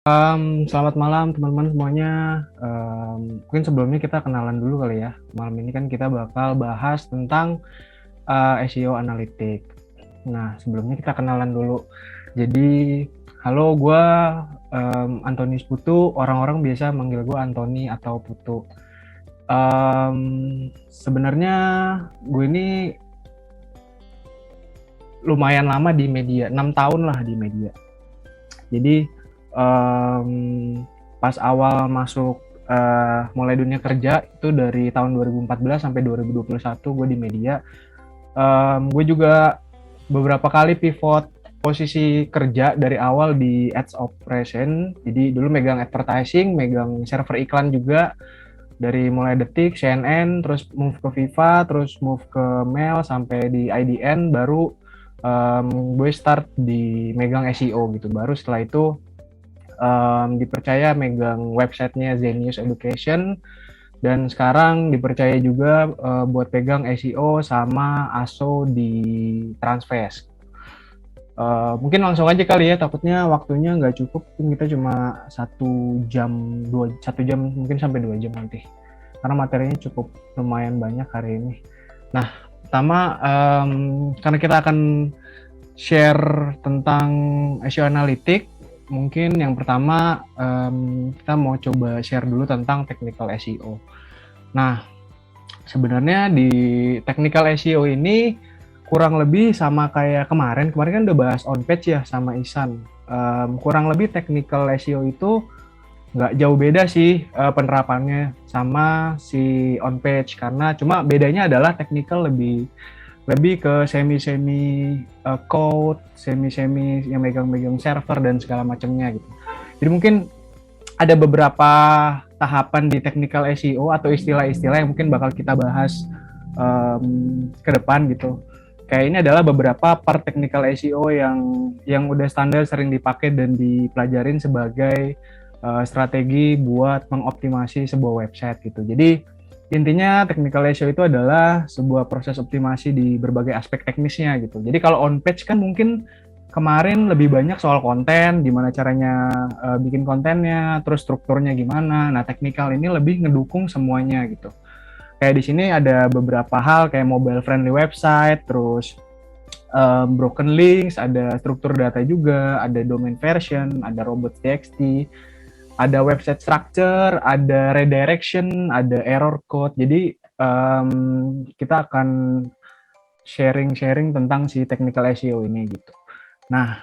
Selamat malam teman-teman semuanya. Mungkin sebelumnya kita kenalan dulu kali ya. Malam ini kan kita bakal bahas tentang SEO analitik. Nah, sebelumnya kita kenalan dulu. Jadi, halo, gue Antonius Putu. Orang-orang biasa manggil gue Antoni atau Putu. Sebenarnya gue ini lumayan lama di media, 6 tahun lah di media. Jadi um, pas awal masuk mulai dunia kerja itu dari tahun 2014 sampai 2021 gue di media. Gue juga beberapa kali pivot posisi kerja dari awal di ads operation. Jadi dulu megang advertising, megang server iklan juga dari mulai Detik, CNN, terus move ke Viva, terus move ke Mail sampai di IDN, baru gue start di megang SEO gitu. Baru setelah itu dipercaya megang websitenya Zenius Education, dan sekarang dipercaya juga buat pegang SEO sama ASO di Transfest. Mungkin langsung aja kali ya, takutnya waktunya nggak cukup, kita cuma 1 jam, 1 jam mungkin sampai 2 jam nanti, karena materinya cukup lumayan banyak hari ini. Nah, pertama karena kita akan share tentang SEO analitik, mungkin yang pertama kita mau coba share dulu tentang technical SEO. Nah, sebenarnya di technical SEO ini kurang lebih sama kayak kemarin kan udah bahas on page ya sama Isan. Kurang lebih technical SEO itu nggak jauh beda sih penerapannya sama si on page, karena cuma bedanya adalah technical lebih ke semi code, semi yang megang server dan segala macamnya gitu. Jadi mungkin ada beberapa tahapan di technical SEO atau istilah-istilah yang mungkin bakal kita bahas ke depan gitu. Kayak ini adalah beberapa part technical SEO yang udah standar, sering dipakai dan dipelajarin sebagai strategi buat mengoptimasi sebuah website gitu. Jadi intinya technical SEO itu adalah sebuah proses optimasi di berbagai aspek teknisnya gitu. Jadi kalau on page kan mungkin kemarin lebih banyak soal konten, gimana caranya bikin kontennya, terus strukturnya gimana. Nah, technical ini lebih ngedukung semuanya gitu. Kayak di sini ada beberapa hal kayak mobile friendly website, terus broken links, ada struktur data juga, ada domain version, ada robots.txt, ada website structure, ada redirection, ada error code. Jadi kita akan sharing tentang si technical SEO ini gitu. Nah,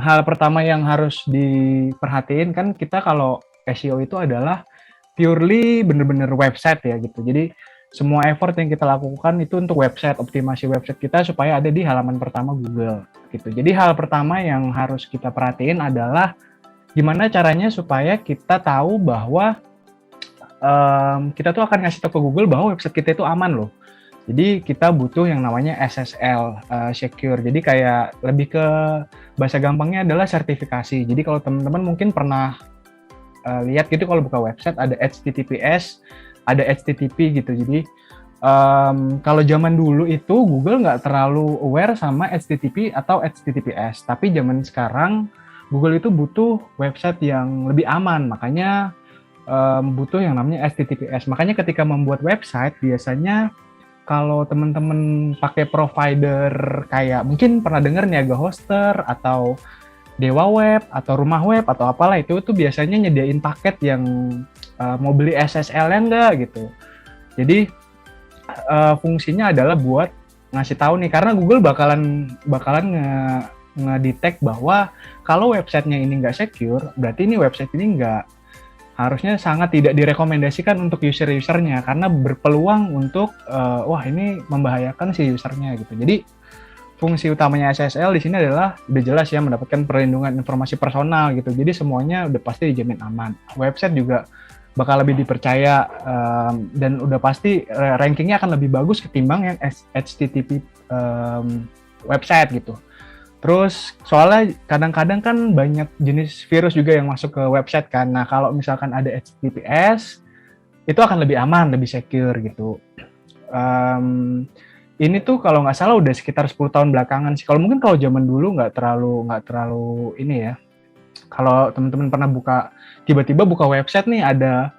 hal pertama yang harus diperhatiin kan, kita kalau SEO itu adalah purely bener-bener website ya gitu. Jadi semua effort yang kita lakukan itu untuk website, optimasi website kita supaya ada di halaman pertama Google gitu. Jadi hal pertama yang harus kita perhatiin adalah gimana caranya supaya kita tahu bahwa kita tuh akan ngasih tahu ke Google bahwa website kita itu aman loh. Jadi kita butuh yang namanya SSL, secure. Jadi kayak lebih ke bahasa gampangnya adalah sertifikasi. Jadi kalau teman-teman mungkin pernah lihat gitu, kalau buka website ada HTTPS, ada HTTP gitu. Jadi kalau zaman dulu itu Google nggak terlalu aware sama HTTP atau HTTPS. Tapi zaman sekarang Google itu butuh website yang lebih aman. Makanya butuh yang namanya HTTPS. Makanya ketika membuat website biasanya kalau teman-teman pakai provider kayak mungkin pernah dengar Niaga Hoster atau Dewa Web atau Rumah Web atau apalah, itu tuh biasanya nyediain paket yang mau beli SSL-nya enggak gitu. Jadi fungsinya adalah buat ngasih tahu nih, karena Google bakalan ngedetect bahwa kalau websitenya ini nggak secure, berarti ini website ini harusnya sangat tidak direkomendasikan untuk user-usernya, karena berpeluang untuk wah ini membahayakan si usernya gitu. Jadi fungsi utamanya SSL di sini adalah udah jelas ya, mendapatkan perlindungan informasi personal gitu. Jadi semuanya udah pasti dijamin aman. Website juga bakal lebih dipercaya dan udah pasti rankingnya akan lebih bagus ketimbang yang HTTP website gitu. Terus soalnya kadang-kadang kan banyak jenis virus juga yang masuk ke website kan. Nah, kalau misalkan ada HTTPS, itu akan lebih aman, lebih secure gitu. Ini tuh kalau nggak salah udah sekitar 10 tahun belakangan sih. Kalau mungkin kalau zaman dulu nggak terlalu ini ya, Kalau teman-teman pernah tiba-tiba buka website nih ada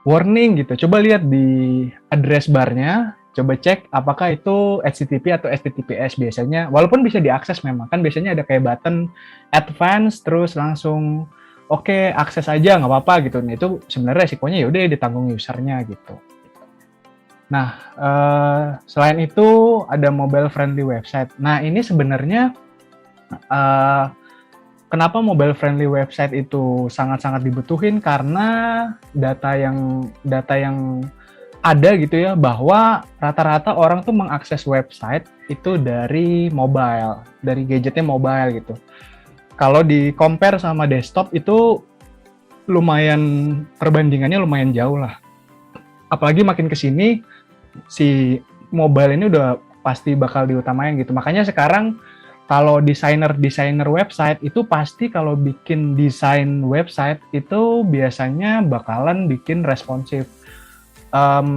warning gitu, coba lihat di address barnya, coba cek apakah itu HTTP atau HTTPS biasanya, walaupun bisa diakses memang, kan biasanya ada kayak button advance, terus langsung oke, akses aja nggak apa-apa gitu. Nah itu sebenarnya resikonya ya udah ditanggung usernya gitu. Nah, selain itu ada mobile friendly website. Nah ini sebenarnya kenapa mobile friendly website itu sangat-sangat dibutuhin, karena data yang ada gitu ya, bahwa rata-rata orang tuh mengakses website itu dari mobile, dari gadgetnya mobile gitu. Kalau di compare sama desktop itu lumayan, perbandingannya lumayan jauh lah. Apalagi makin kesini si mobile ini udah pasti bakal diutamain gitu. Makanya sekarang kalau desainer website itu pasti kalau bikin desain website itu biasanya bakalan bikin responsif.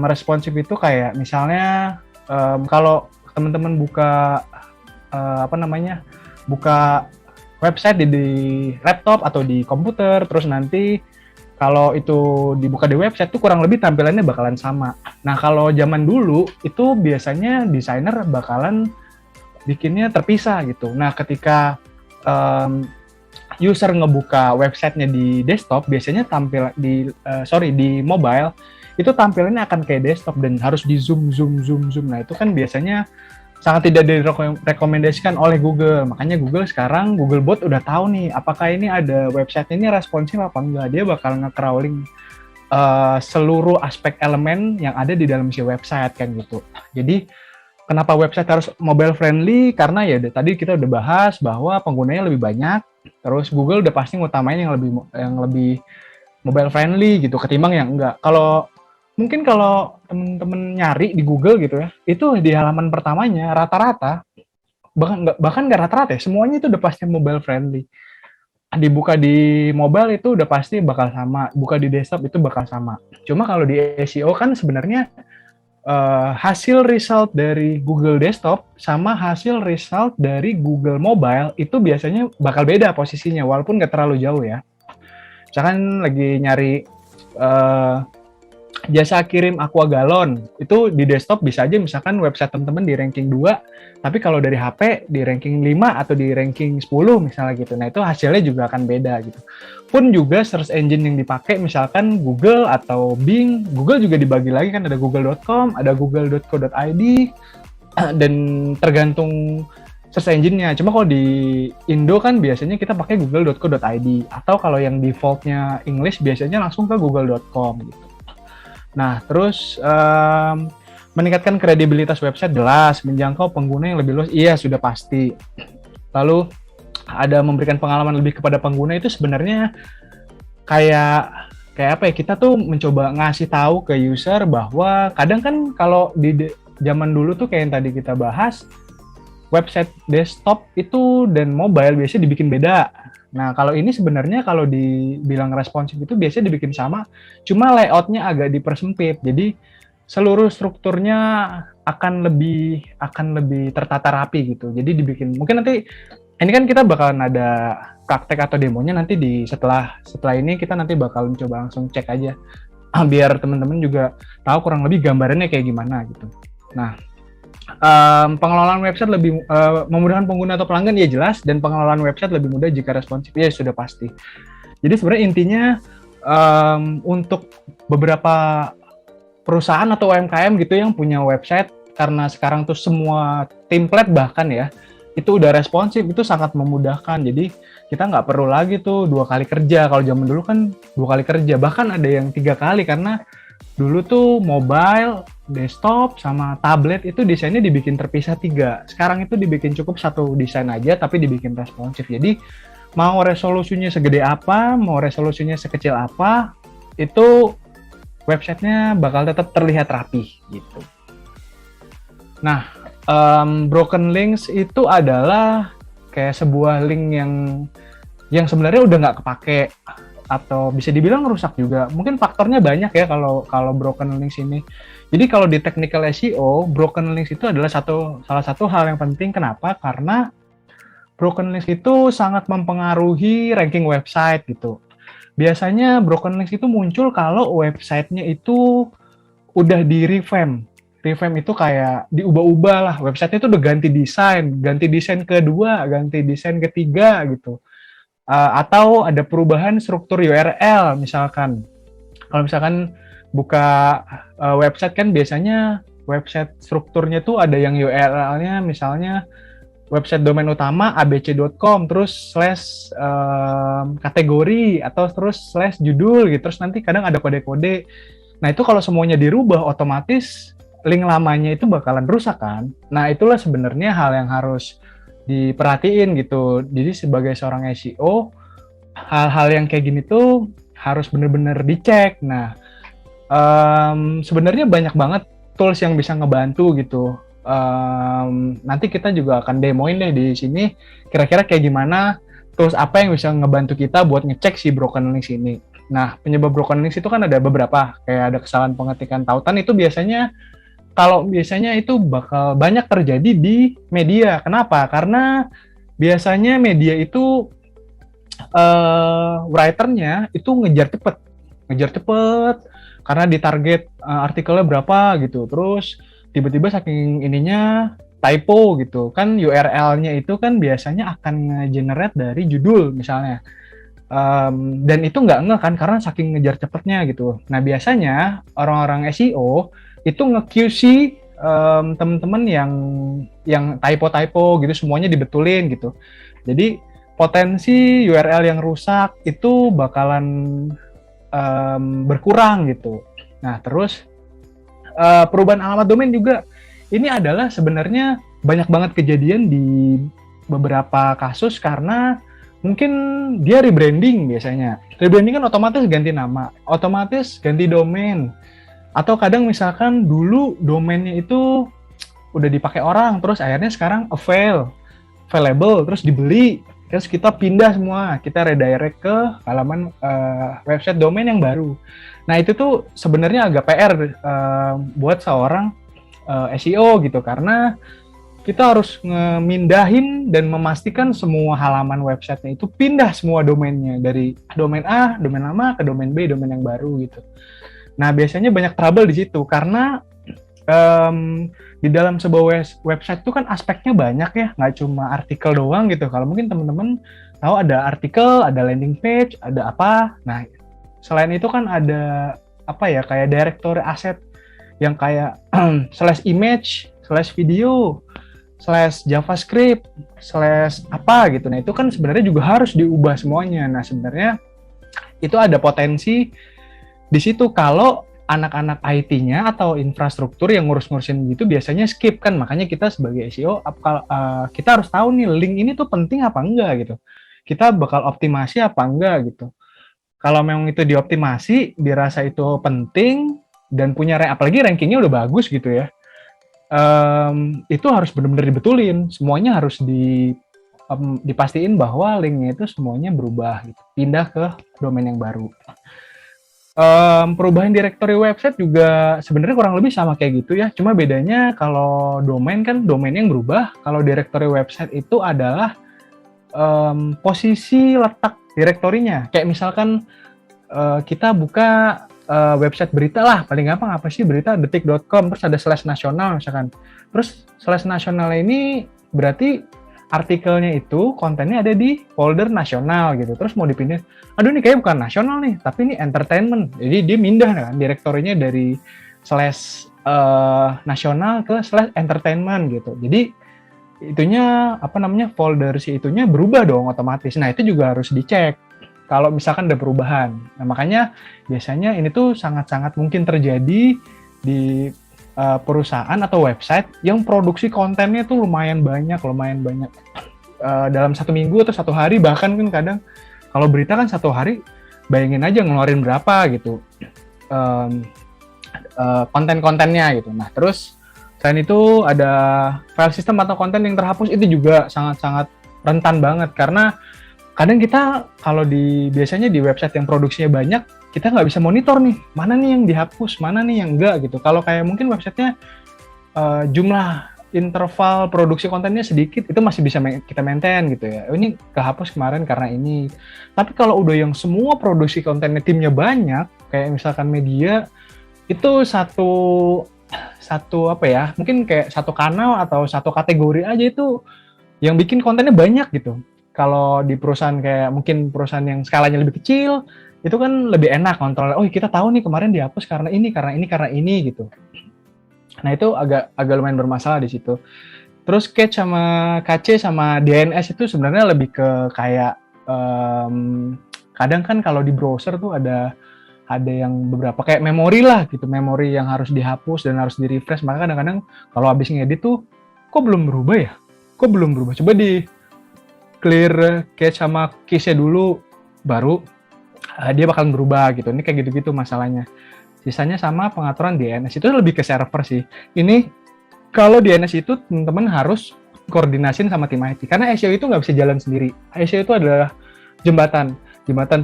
Responsif itu kayak misalnya kalau teman-teman buka buka website di laptop atau di komputer, terus nanti kalau itu dibuka di website tuh kurang lebih tampilannya bakalan sama. Nah kalau zaman dulu itu biasanya desainer bakalan bikinnya terpisah gitu. Nah ketika user ngebuka websitenya di desktop, biasanya di mobile itu tampilannya akan kayak desktop dan harus di zoom. Nah itu kan biasanya sangat tidak direkomendasikan oleh Google. Makanya Google Bot udah tahu nih apakah ini ada website ini responsif apa enggak. Dia bakal nge-crawling seluruh aspek elemen yang ada di dalam si website kan gitu. Jadi kenapa website harus mobile friendly? Karena ya tadi kita udah bahas bahwa penggunanya lebih banyak. Terus Google udah pasti ngutamain yang lebih mobile friendly gitu ketimbang yang enggak. Mungkin kalau temen-temen nyari di Google gitu ya, itu di halaman pertamanya rata-rata, bahkan nggak rata-rata ya, semuanya itu udah pasti mobile friendly. Dibuka di mobile itu udah pasti bakal sama, buka di desktop itu bakal sama. Cuma kalau di SEO kan sebenarnya hasil result dari Google Desktop sama hasil result dari Google Mobile itu biasanya bakal beda posisinya, walaupun nggak terlalu jauh ya. Misalkan lagi nyari jasa kirim aqua galon, itu di desktop bisa aja misalkan website teman-teman di ranking 2, tapi kalau dari HP di ranking 5 atau di ranking 10 misalnya gitu. Nah itu hasilnya juga akan beda gitu. Pun juga search engine yang dipakai misalkan Google atau Bing, Google juga dibagi lagi kan, ada google.com, ada google.co.id, dan tergantung search engine-nya. Cuma kalau di Indo kan biasanya kita pakai google.co.id, atau kalau yang defaultnya English biasanya langsung ke google.com gitu. Nah, terus meningkatkan kredibilitas website jelas, menjangkau pengguna yang lebih luas, iya sudah pasti. Lalu ada memberikan pengalaman lebih kepada pengguna, itu sebenarnya kayak apa ya, kita tuh mencoba ngasih tahu ke user bahwa kadang kan kalau di zaman dulu tuh kayak yang tadi kita bahas, website desktop itu dan mobile biasanya dibikin beda. Nah, kalau ini sebenarnya kalau dibilang responsif itu biasanya dibikin sama, cuma layoutnya agak dipersempit. Jadi seluruh strukturnya akan lebih tertata rapi gitu. Jadi dibikin, mungkin nanti ini kan kita bakalan ada praktek atau demonya nanti setelah ini kita nanti bakal coba langsung cek aja biar teman-teman juga tahu kurang lebih gambarannya kayak gimana gitu. Nah, pengelolaan website lebih memudahkan pengguna atau pelanggan ya jelas, dan pengelolaan website lebih mudah jika responsif ya sudah pasti. Jadi sebenarnya intinya untuk beberapa perusahaan atau UMKM gitu yang punya website, karena sekarang tuh semua template bahkan ya itu udah responsif, itu sangat memudahkan. Jadi kita nggak perlu lagi tuh 2 kali kerja. Kalau zaman dulu kan 2 kali kerja, bahkan ada yang 3 kali, karena dulu tuh mobile, desktop, sama tablet itu desainnya dibikin terpisah 3. Sekarang itu dibikin cukup satu desain aja, tapi dibikin responsif. Jadi mau resolusinya segede apa, mau resolusinya sekecil apa, itu websitenya bakal tetap terlihat rapi gitu. Nah, broken links itu adalah kayak sebuah link yang sebenarnya udah nggak kepake, atau bisa dibilang rusak juga. Mungkin faktornya banyak ya kalau broken links ini. Jadi kalau di technical SEO, broken links itu adalah salah satu hal yang penting. Kenapa? Karena broken links itu sangat mempengaruhi ranking website gitu. Biasanya broken links itu muncul kalau websitenya itu udah di revamp. Revamp itu kayak diubah-ubah lah. Websitenya itu udah ganti desain kedua, ganti desain ketiga gitu. Atau ada perubahan struktur URL misalkan. Kalau misalkan buka website kan biasanya website strukturnya tuh ada yang URL-nya misalnya website domain utama abc.com terus slash kategori atau terus slash judul gitu, terus nanti kadang ada kode-kode. Nah itu kalau semuanya dirubah otomatis link lamanya itu bakalan rusak kan. Nah itulah sebenarnya hal yang harus diperhatiin gitu. Jadi sebagai seorang SEO hal-hal yang kayak gini tuh harus bener-bener dicek. Nah sebenarnya banyak banget tools yang bisa ngebantu gitu. Nanti kita juga akan demoin deh di sini kira-kira kayak gimana tools apa yang bisa ngebantu kita buat ngecek si broken links ini. Nah, penyebab broken links itu kan ada beberapa, kayak ada kesalahan pengetikan tautan itu biasanya itu bakal banyak terjadi di media. Kenapa? Karena biasanya media itu writernya itu ngejar cepet karena ditarget artikelnya berapa gitu. Terus tiba-tiba saking ininya typo gitu kan, URL-nya itu kan biasanya akan nge-generate dari judul misalnya, dan itu nggak kan karena saking ngejar cepetnya gitu. Nah biasanya orang-orang SEO itu nge-QC teman-teman yang typo gitu semuanya dibetulin gitu. Jadi potensi URL yang rusak itu bakalan berkurang gitu. Nah terus perubahan alamat domain juga ini adalah sebenarnya banyak banget kejadian di beberapa kasus karena mungkin dia rebranding biasanya. Rebranding kan otomatis ganti nama, otomatis ganti domain. Atau kadang misalkan dulu domainnya itu udah dipakai orang, terus akhirnya sekarang available, terus dibeli. Terus kita pindah semua, kita redirect ke halaman website domain yang baru. Nah itu tuh sebenarnya agak PR buat seorang SEO gitu, karena kita harus ngemindahin dan memastikan semua halaman websitenya itu pindah semua domainnya dari domain A, domain lama ke domain B, domain yang baru gitu. Nah biasanya banyak trouble di situ karena di dalam sebuah website itu kan aspeknya banyak ya, nggak cuma artikel doang gitu. Kalau mungkin teman-teman tahu ada artikel, ada landing page, ada apa. Nah selain itu kan ada apa ya, kayak directory asset yang kayak slash image, slash video, slash javascript, slash apa gitu. Nah itu kan sebenarnya juga harus diubah semuanya. Nah sebenarnya itu ada potensi di situ kalau anak-anak IT-nya atau infrastruktur yang ngurus-ngurusin gitu biasanya skip kan. Makanya kita sebagai SEO kita harus tahu nih link ini tuh penting apa enggak gitu. Kita bakal optimasi apa enggak gitu. Kalau memang itu dioptimasi, dirasa itu penting dan punya apalagi rankingnya udah bagus gitu ya, itu harus benar-benar dibetulin. Semuanya harus dipastiin bahwa linknya itu semuanya berubah gitu, pindah ke domain yang baru. Perubahan directory website juga sebenarnya kurang lebih sama kayak gitu ya, cuma bedanya kalau domain kan domain yang berubah, kalau directory website itu adalah posisi letak direktorinya. Kayak misalkan kita buka website berita lah, paling gampang apa sih, berita detik.com, terus ada slash nasional misalkan, terus slash nasional ini berarti artikelnya itu kontennya ada di folder nasional gitu, terus mau dipindah, aduh ini kayak bukan nasional nih, tapi ini entertainment, jadi dia mindah kan direktorinya dari slash nasional ke slash entertainment gitu. Jadi itunya apa namanya, folder si itunya berubah dong otomatis. Nah itu juga harus dicek kalau misalkan ada perubahan. Nah makanya biasanya ini tuh sangat-sangat mungkin terjadi di perusahaan atau website yang produksi kontennya tuh lumayan banyak dalam satu minggu atau satu hari, bahkan kan kadang kalau berita kan satu hari bayangin aja ngeluarin berapa gitu konten-kontennya gitu. Nah terus selain itu ada file system atau konten yang terhapus, itu juga sangat-sangat rentan banget karena kadang kita kalau biasanya di website yang produksinya banyak, kita nggak bisa monitor nih, mana nih yang dihapus, mana nih yang enggak gitu. Kalau kayak mungkin websitenya jumlah interval produksi kontennya sedikit, itu masih bisa kita maintain gitu ya. Ini kehapus kemarin karena ini. Tapi kalau udah yang semua produksi kontennya timnya banyak, kayak misalkan media, itu satu apa ya, mungkin kayak satu kanal atau satu kategori aja itu yang bikin kontennya banyak gitu. Kalau di perusahaan kayak mungkin perusahaan yang skalanya lebih kecil, itu kan lebih enak kontrol. Oh, kita tahu nih kemarin dihapus karena ini gitu. Nah, itu agak lumayan bermasalah di situ. Terus Catch sama KC sama DNS itu sebenarnya lebih ke kayak kadang kan kalau di browser tuh ada yang beberapa kayak memori lah gitu, memori yang harus dihapus dan harus di-refresh. Maka kadang-kadang kalau habis ngedit tuh kok belum berubah ya? Coba di clear cache sama cache-nya dulu, baru dia bakal berubah gitu. Ini kayak gitu-gitu masalahnya. Sisanya sama pengaturan DNS, itu lebih ke server sih. Ini kalau DNS itu teman-teman harus koordinasin sama tim IT, karena SEO itu nggak bisa jalan sendiri. SEO itu adalah jembatan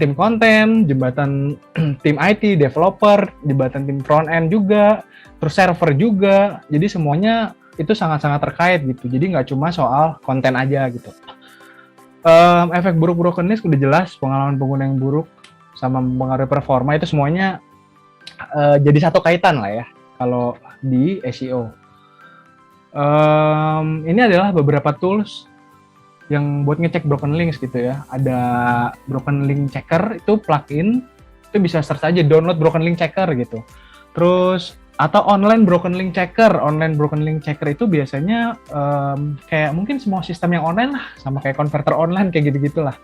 tim konten, jembatan tim IT, developer, jembatan tim front end juga, terus server juga. Jadi semuanya itu sangat-sangat terkait gitu. Jadi nggak cuma soal konten aja gitu. Efek buruk brokenness udah jelas, pengalaman pengguna yang buruk sama mempengaruhi performa itu semuanya jadi satu kaitan lah ya kalau di SEO. Ini adalah beberapa tools yang buat ngecek broken links gitu ya. Ada broken link checker, itu plugin, itu bisa search aja download broken link checker gitu. Terus atau online broken link checker itu biasanya kayak mungkin semua sistem yang online lah, sama kayak converter online kayak gitu-gitulah.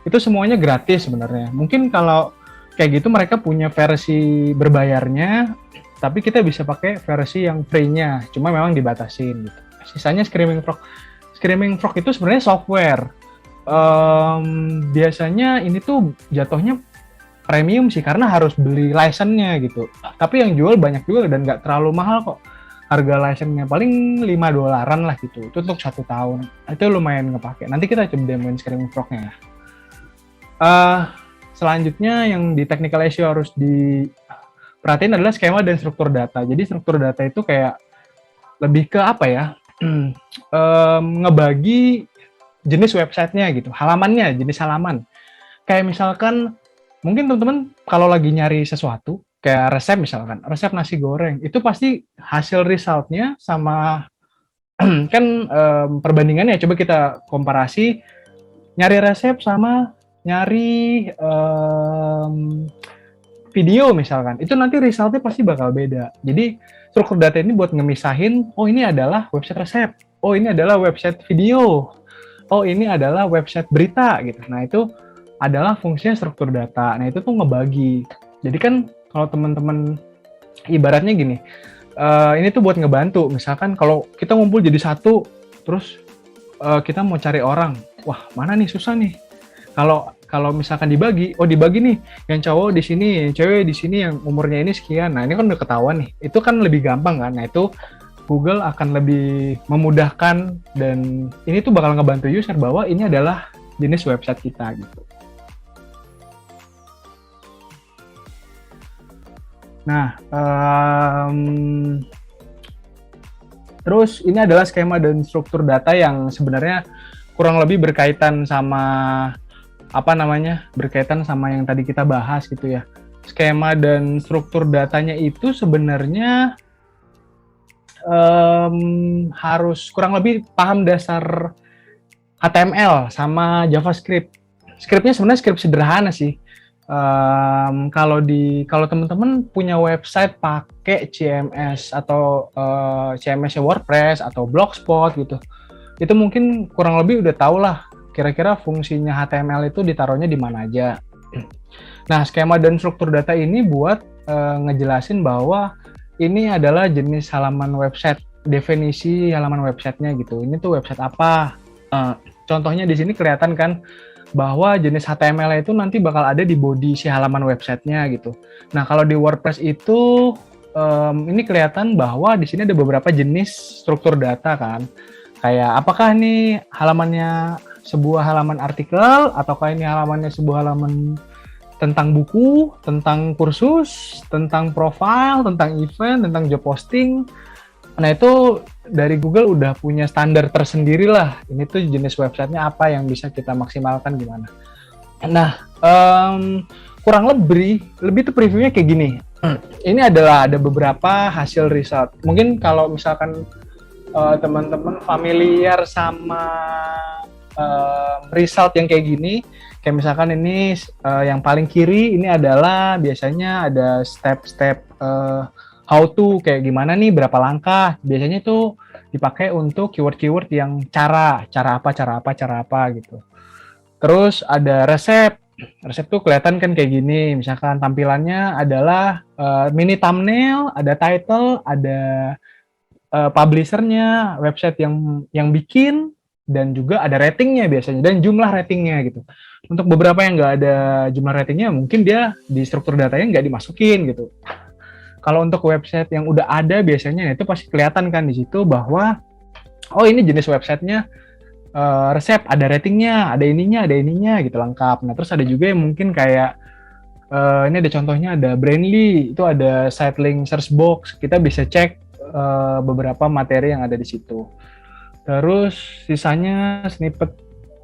Itu semuanya gratis sebenarnya. Mungkin kalau kayak gitu mereka punya versi berbayarnya, tapi kita bisa pakai versi yang free-nya, cuma memang dibatasin gitu. Sisanya Screaming Frog itu sebenarnya software. Biasanya ini tuh jatuhnya premium sih, karena harus beli license-nya gitu. Tapi yang jual banyak juga dan nggak terlalu mahal kok. Harga license-nya paling $5 lah gitu. Itu untuk 1 tahun. Itu lumayan ngepake. Nanti kita coba demoin Screaming Frog-nya ya. Selanjutnya yang di technical SEO harus diperhatiin adalah skema dan struktur data. Jadi struktur data itu kayak lebih ke apa ya? Ngebagi jenis websitenya gitu, halamannya, jenis halaman. Kayak misalkan mungkin teman-teman kalau lagi nyari sesuatu, kayak resep misalkan, resep nasi goreng, itu pasti hasil resultnya sama, kan perbandingannya, coba kita komparasi, nyari resep sama nyari video misalkan, itu nanti resultnya pasti bakal beda. Jadi struktur data ini buat ngemisahin, oh ini adalah website resep, oh ini adalah website video, oh ini adalah website berita gitu. Nah itu adalah fungsinya struktur data. Nah itu tuh ngebagi. Jadi kan kalau teman-teman ibaratnya gini, ini tuh buat ngebantu. Misalkan kalau kita ngumpul jadi satu, terus kita mau cari orang, wah mana nih susah nih. Kalau misalkan dibagi nih, yang cowok di sini, yang cewek di sini, yang umurnya ini sekian. Nah ini kan udah ketahuan nih. Itu kan lebih gampang kan. Nah itu Google akan lebih memudahkan, dan ini tuh bakal ngebantu user bahwa ini adalah jenis website kita gitu. Nah, terus ini adalah skema dan struktur data yang sebenarnya kurang lebih berkaitan sama berkaitan sama yang tadi kita bahas gitu ya. Skema dan struktur datanya itu sebenarnya harus kurang lebih paham dasar HTML sama JavaScript. Skripnya sebenarnya skrip sederhana sih. Kalau teman-teman punya website pakai CMS atau CMS WordPress atau Blogspot gitu, itu mungkin kurang lebih udah tau lah kira-kira fungsinya HTML itu ditaruhnya di mana aja. Nah, skema dan struktur data ini buat ngejelasin bahwa ini adalah jenis halaman website, definisi halaman websitenya gitu. Ini tuh website apa? Contohnya di sini kelihatan kan bahwa jenis HTML itu nanti bakal ada di body si halaman websitenya gitu. Nah, kalau di WordPress itu ini kelihatan bahwa di sini ada beberapa jenis struktur data kan. Kayak apakah ini halamannya sebuah halaman artikel, ataukah ini halamannya sebuah halaman tentang buku, tentang kursus, tentang profile, tentang event, tentang job posting. Nah, itu dari Google udah punya standar tersendiri lah. Ini tuh jenis websitenya apa yang bisa kita maksimalkan gimana. Nah, kurang lebih tuh previewnya kayak gini. Ini adalah ada beberapa hasil result. Mungkin kalau misalkan teman-teman familiar sama result yang kayak gini, kayak misalkan ini yang paling kiri ini adalah biasanya ada step-step how to, kayak gimana nih, berapa langkah. Biasanya itu dipakai untuk keyword-keyword yang cara apa gitu. Terus ada resep. Resep tuh kelihatan kan kayak gini. Misalkan tampilannya adalah mini thumbnail, ada title, ada publishernya, website yang bikin, dan juga ada ratingnya biasanya, dan jumlah ratingnya gitu. Untuk beberapa yang nggak ada jumlah ratingnya, mungkin dia di struktur datanya nggak dimasukin gitu. Kalau untuk website yang udah ada biasanya itu pasti kelihatan kan di situ bahwa oh ini jenis websitenya resep, ada ratingnya, ada ininya gitu, lengkap. Nah terus ada juga yang mungkin kayak ini ada contohnya, ada Brandly, itu ada site link search box, kita bisa cek beberapa materi yang ada di situ. Terus sisanya snippet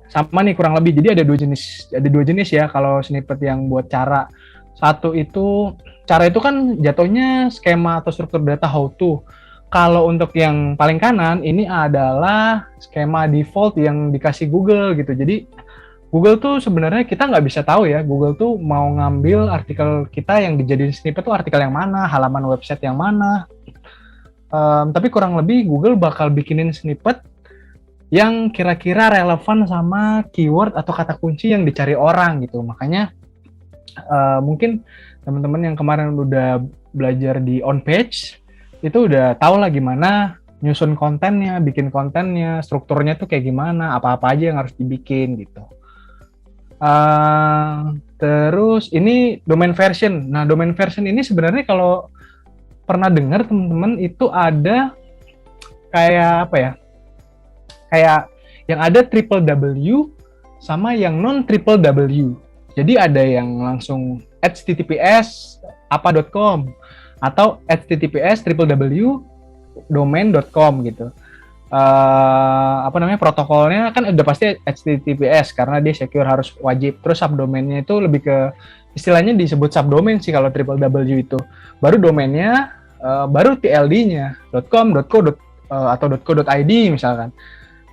sama nih kurang lebih. Jadi ada dua jenis ya kalau snippet yang buat cara. Satu itu, cara itu kan jatuhnya skema atau struktur data how to. Kalau untuk yang paling kanan, ini adalah skema default yang dikasih Google gitu. Jadi Google tuh sebenarnya kita nggak bisa tahu ya, Google tuh mau ngambil artikel kita yang dijadiin snippet tuh artikel yang mana, halaman website yang mana. Tapi kurang lebih Google bakal bikinin snippet yang kira-kira relevan sama keyword atau kata kunci yang dicari orang gitu. Makanya mungkin teman-teman yang kemarin udah belajar di on page itu udah tahu lah gimana nyusun kontennya, bikin kontennya, strukturnya tuh kayak gimana, apa-apa aja yang harus dibikin gitu. Terus ini domain version. Nah, domain version ini sebenarnya kalau pernah dengar teman-teman itu ada kayak apa ya? Kayak yang ada triple W sama yang non triple W. Jadi ada yang langsung https apa.com atau https www.domain.com gitu. Protokolnya kan udah pasti https karena dia secure, harus wajib. Terus subdomainnya itu lebih ke istilahnya disebut subdomain sih kalau triple W itu. Baru domainnya baru TLD-nya .com, .co, atau .co.id misalkan.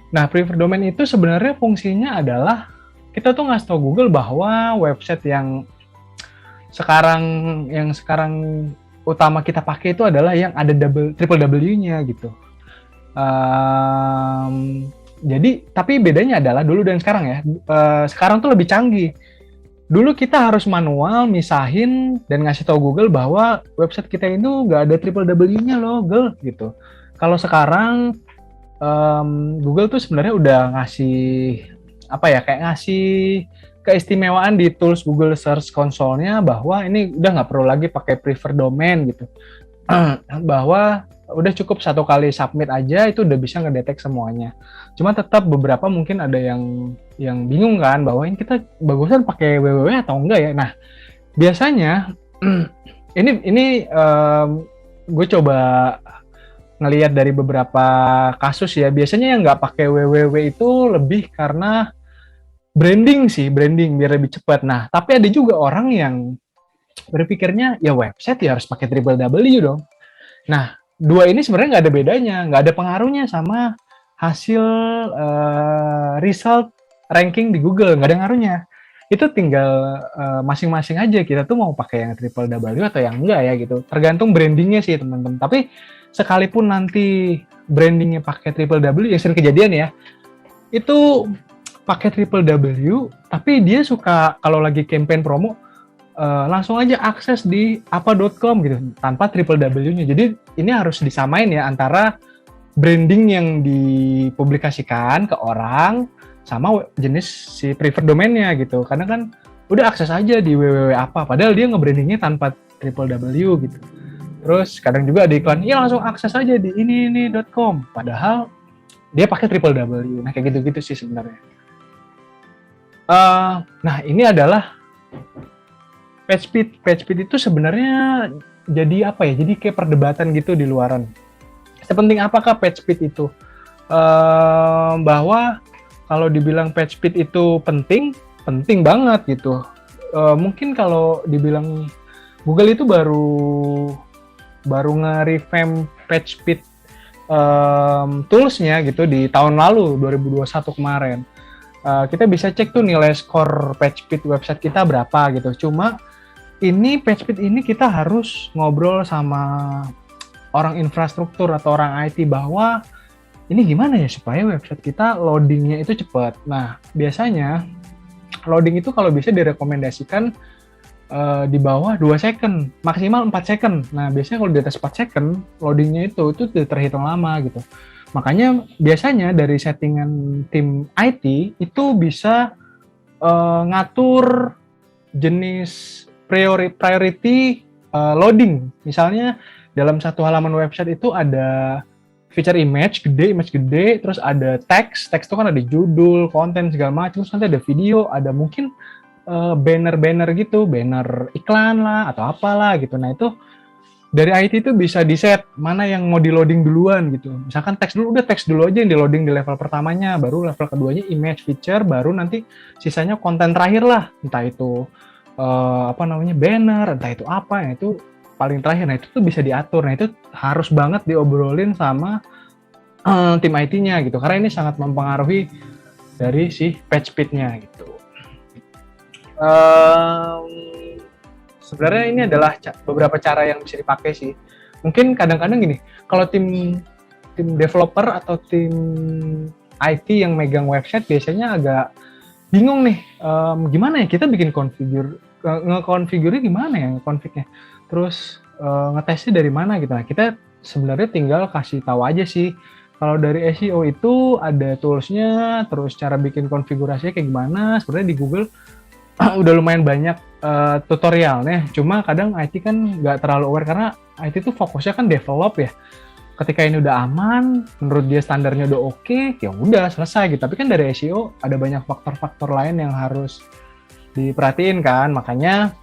Nah, preferred domain itu sebenarnya fungsinya adalah kita tuh ngasih tau Google bahwa website yang sekarang utama kita pakai itu adalah yang ada triple W-nya gitu. Jadi tapi bedanya adalah dulu dan sekarang ya. Sekarang tuh lebih canggih. Dulu kita harus manual misahin dan ngasih tau Google bahwa website kita itu nggak ada triple W-nya loh, Google gitu. Kalau sekarang Google tuh sebenarnya udah ngasih kayak ngasih keistimewaan di tools Google Search Console-nya bahwa ini udah nggak perlu lagi pakai preferred domain gitu. Bahwa udah cukup satu kali submit aja itu udah bisa ngedetek semuanya. Cuma tetap beberapa mungkin ada yang bingung kan bahwa ini kita bagusan pakai www atau enggak ya. Nah, biasanya ini gue coba ngelihat dari beberapa kasus ya. Biasanya yang nggak pakai www itu lebih karena branding biar lebih cepat. Nah, tapi ada juga orang yang berpikirnya ya website ya harus pakai triple W dong. Nah, dua ini sebenarnya nggak ada bedanya, nggak ada pengaruhnya sama hasil result ranking di Google, nggak ada ngaruhnya. Itu tinggal masing-masing aja kita tuh mau pakai yang triple W atau yang enggak ya gitu. Tergantung brandingnya sih teman-teman. Tapi sekalipun nanti brandingnya pakai triple W, yang sering kejadian ya, itu pakai triple W, tapi dia suka kalau lagi campaign promo langsung aja akses di apa.com gitu tanpa triple W-nya. Jadi ini harus disamain ya antara branding yang dipublikasikan ke orang sama jenis si preferred domain-nya gitu. Karena kan udah akses aja di www apa, padahal dia nge-brandingnya tanpa triple W gitu. Terus kadang juga ada iklan, ya langsung akses aja di ini.com, padahal dia pakai triple W. Nah kayak gitu-gitu sih sebenarnya. Nah ini adalah page speed itu sebenarnya jadi apa ya? Jadi kayak perdebatan gitu di luaran. Sepenting apakah page speed itu? Bahwa kalau dibilang page speed itu penting, penting banget gitu. Mungkin kalau dibilang Google itu baru nge-revamp page speed tools-nya gitu di tahun lalu 2021 kemarin. Kita bisa cek tuh nilai skor page speed website kita berapa gitu. Cuma ini page speed ini kita harus ngobrol sama orang infrastruktur atau orang IT bahwa ini gimana ya supaya website kita loadingnya itu cepat. Nah, biasanya loading itu kalau bisa direkomendasikan di bawah 2 second, maksimal 4 second. Nah, biasanya kalau di atas 4 second, loadingnya itu terhitung lama gitu. Makanya biasanya dari settingan tim IT itu bisa ngatur jenis priority loading. Misalnya dalam satu halaman website itu ada feature image gede, terus ada teks itu kan ada judul, konten segala macam, terus nanti ada video, ada mungkin banner gitu, banner iklan lah atau apalah gitu. Nah itu dari IT itu bisa di set mana yang mau di loading duluan gitu. Misalkan teks dulu aja yang di loading di level pertamanya, baru level keduanya image feature, baru nanti sisanya konten terakhir lah, entah itu banner, entah itu apa, ya itu paling terakhir. Nah itu tuh bisa diatur. Nah itu harus banget diobrolin sama tim IT-nya gitu, karena ini sangat mempengaruhi dari si page speed-nya gitu. Sebenarnya ini adalah beberapa cara yang bisa dipakai sih. Mungkin kadang-kadang gini, kalau tim developer atau tim IT yang megang website biasanya agak bingung nih, gimana ya kita bikin nge-configure gimana ya config-nya, terus ngetesnya dari mana gitu. Nah kita sebenarnya tinggal kasih tahu aja sih. Kalau dari SEO itu ada tools-nya, terus cara bikin konfigurasinya kayak gimana. Sebenarnya di Google udah lumayan banyak tutorialnya. Cuma kadang IT kan nggak terlalu aware karena IT tuh fokusnya kan develop ya. Ketika ini udah aman, menurut dia standarnya udah oke, ya udah selesai gitu. Tapi kan dari SEO ada banyak faktor-faktor lain yang harus diperhatiin kan. Makanya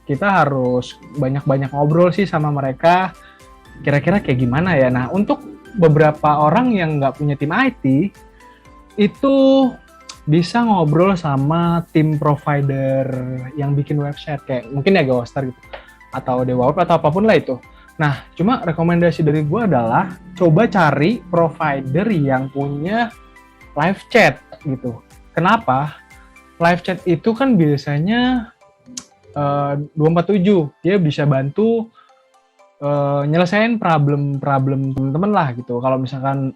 kita harus banyak-banyak ngobrol sih sama mereka, kira-kira kayak gimana ya. Nah, untuk beberapa orang yang nggak punya tim IT, itu bisa ngobrol sama tim provider yang bikin website, kayak mungkin ya GoStar gitu, atau Dewa atau apapun lah itu. Nah, cuma rekomendasi dari gue adalah coba cari provider yang punya live chat gitu. Kenapa? Live chat itu kan biasanya 247, dia bisa bantu nyelesain problem teman-teman lah gitu. Kalau misalkan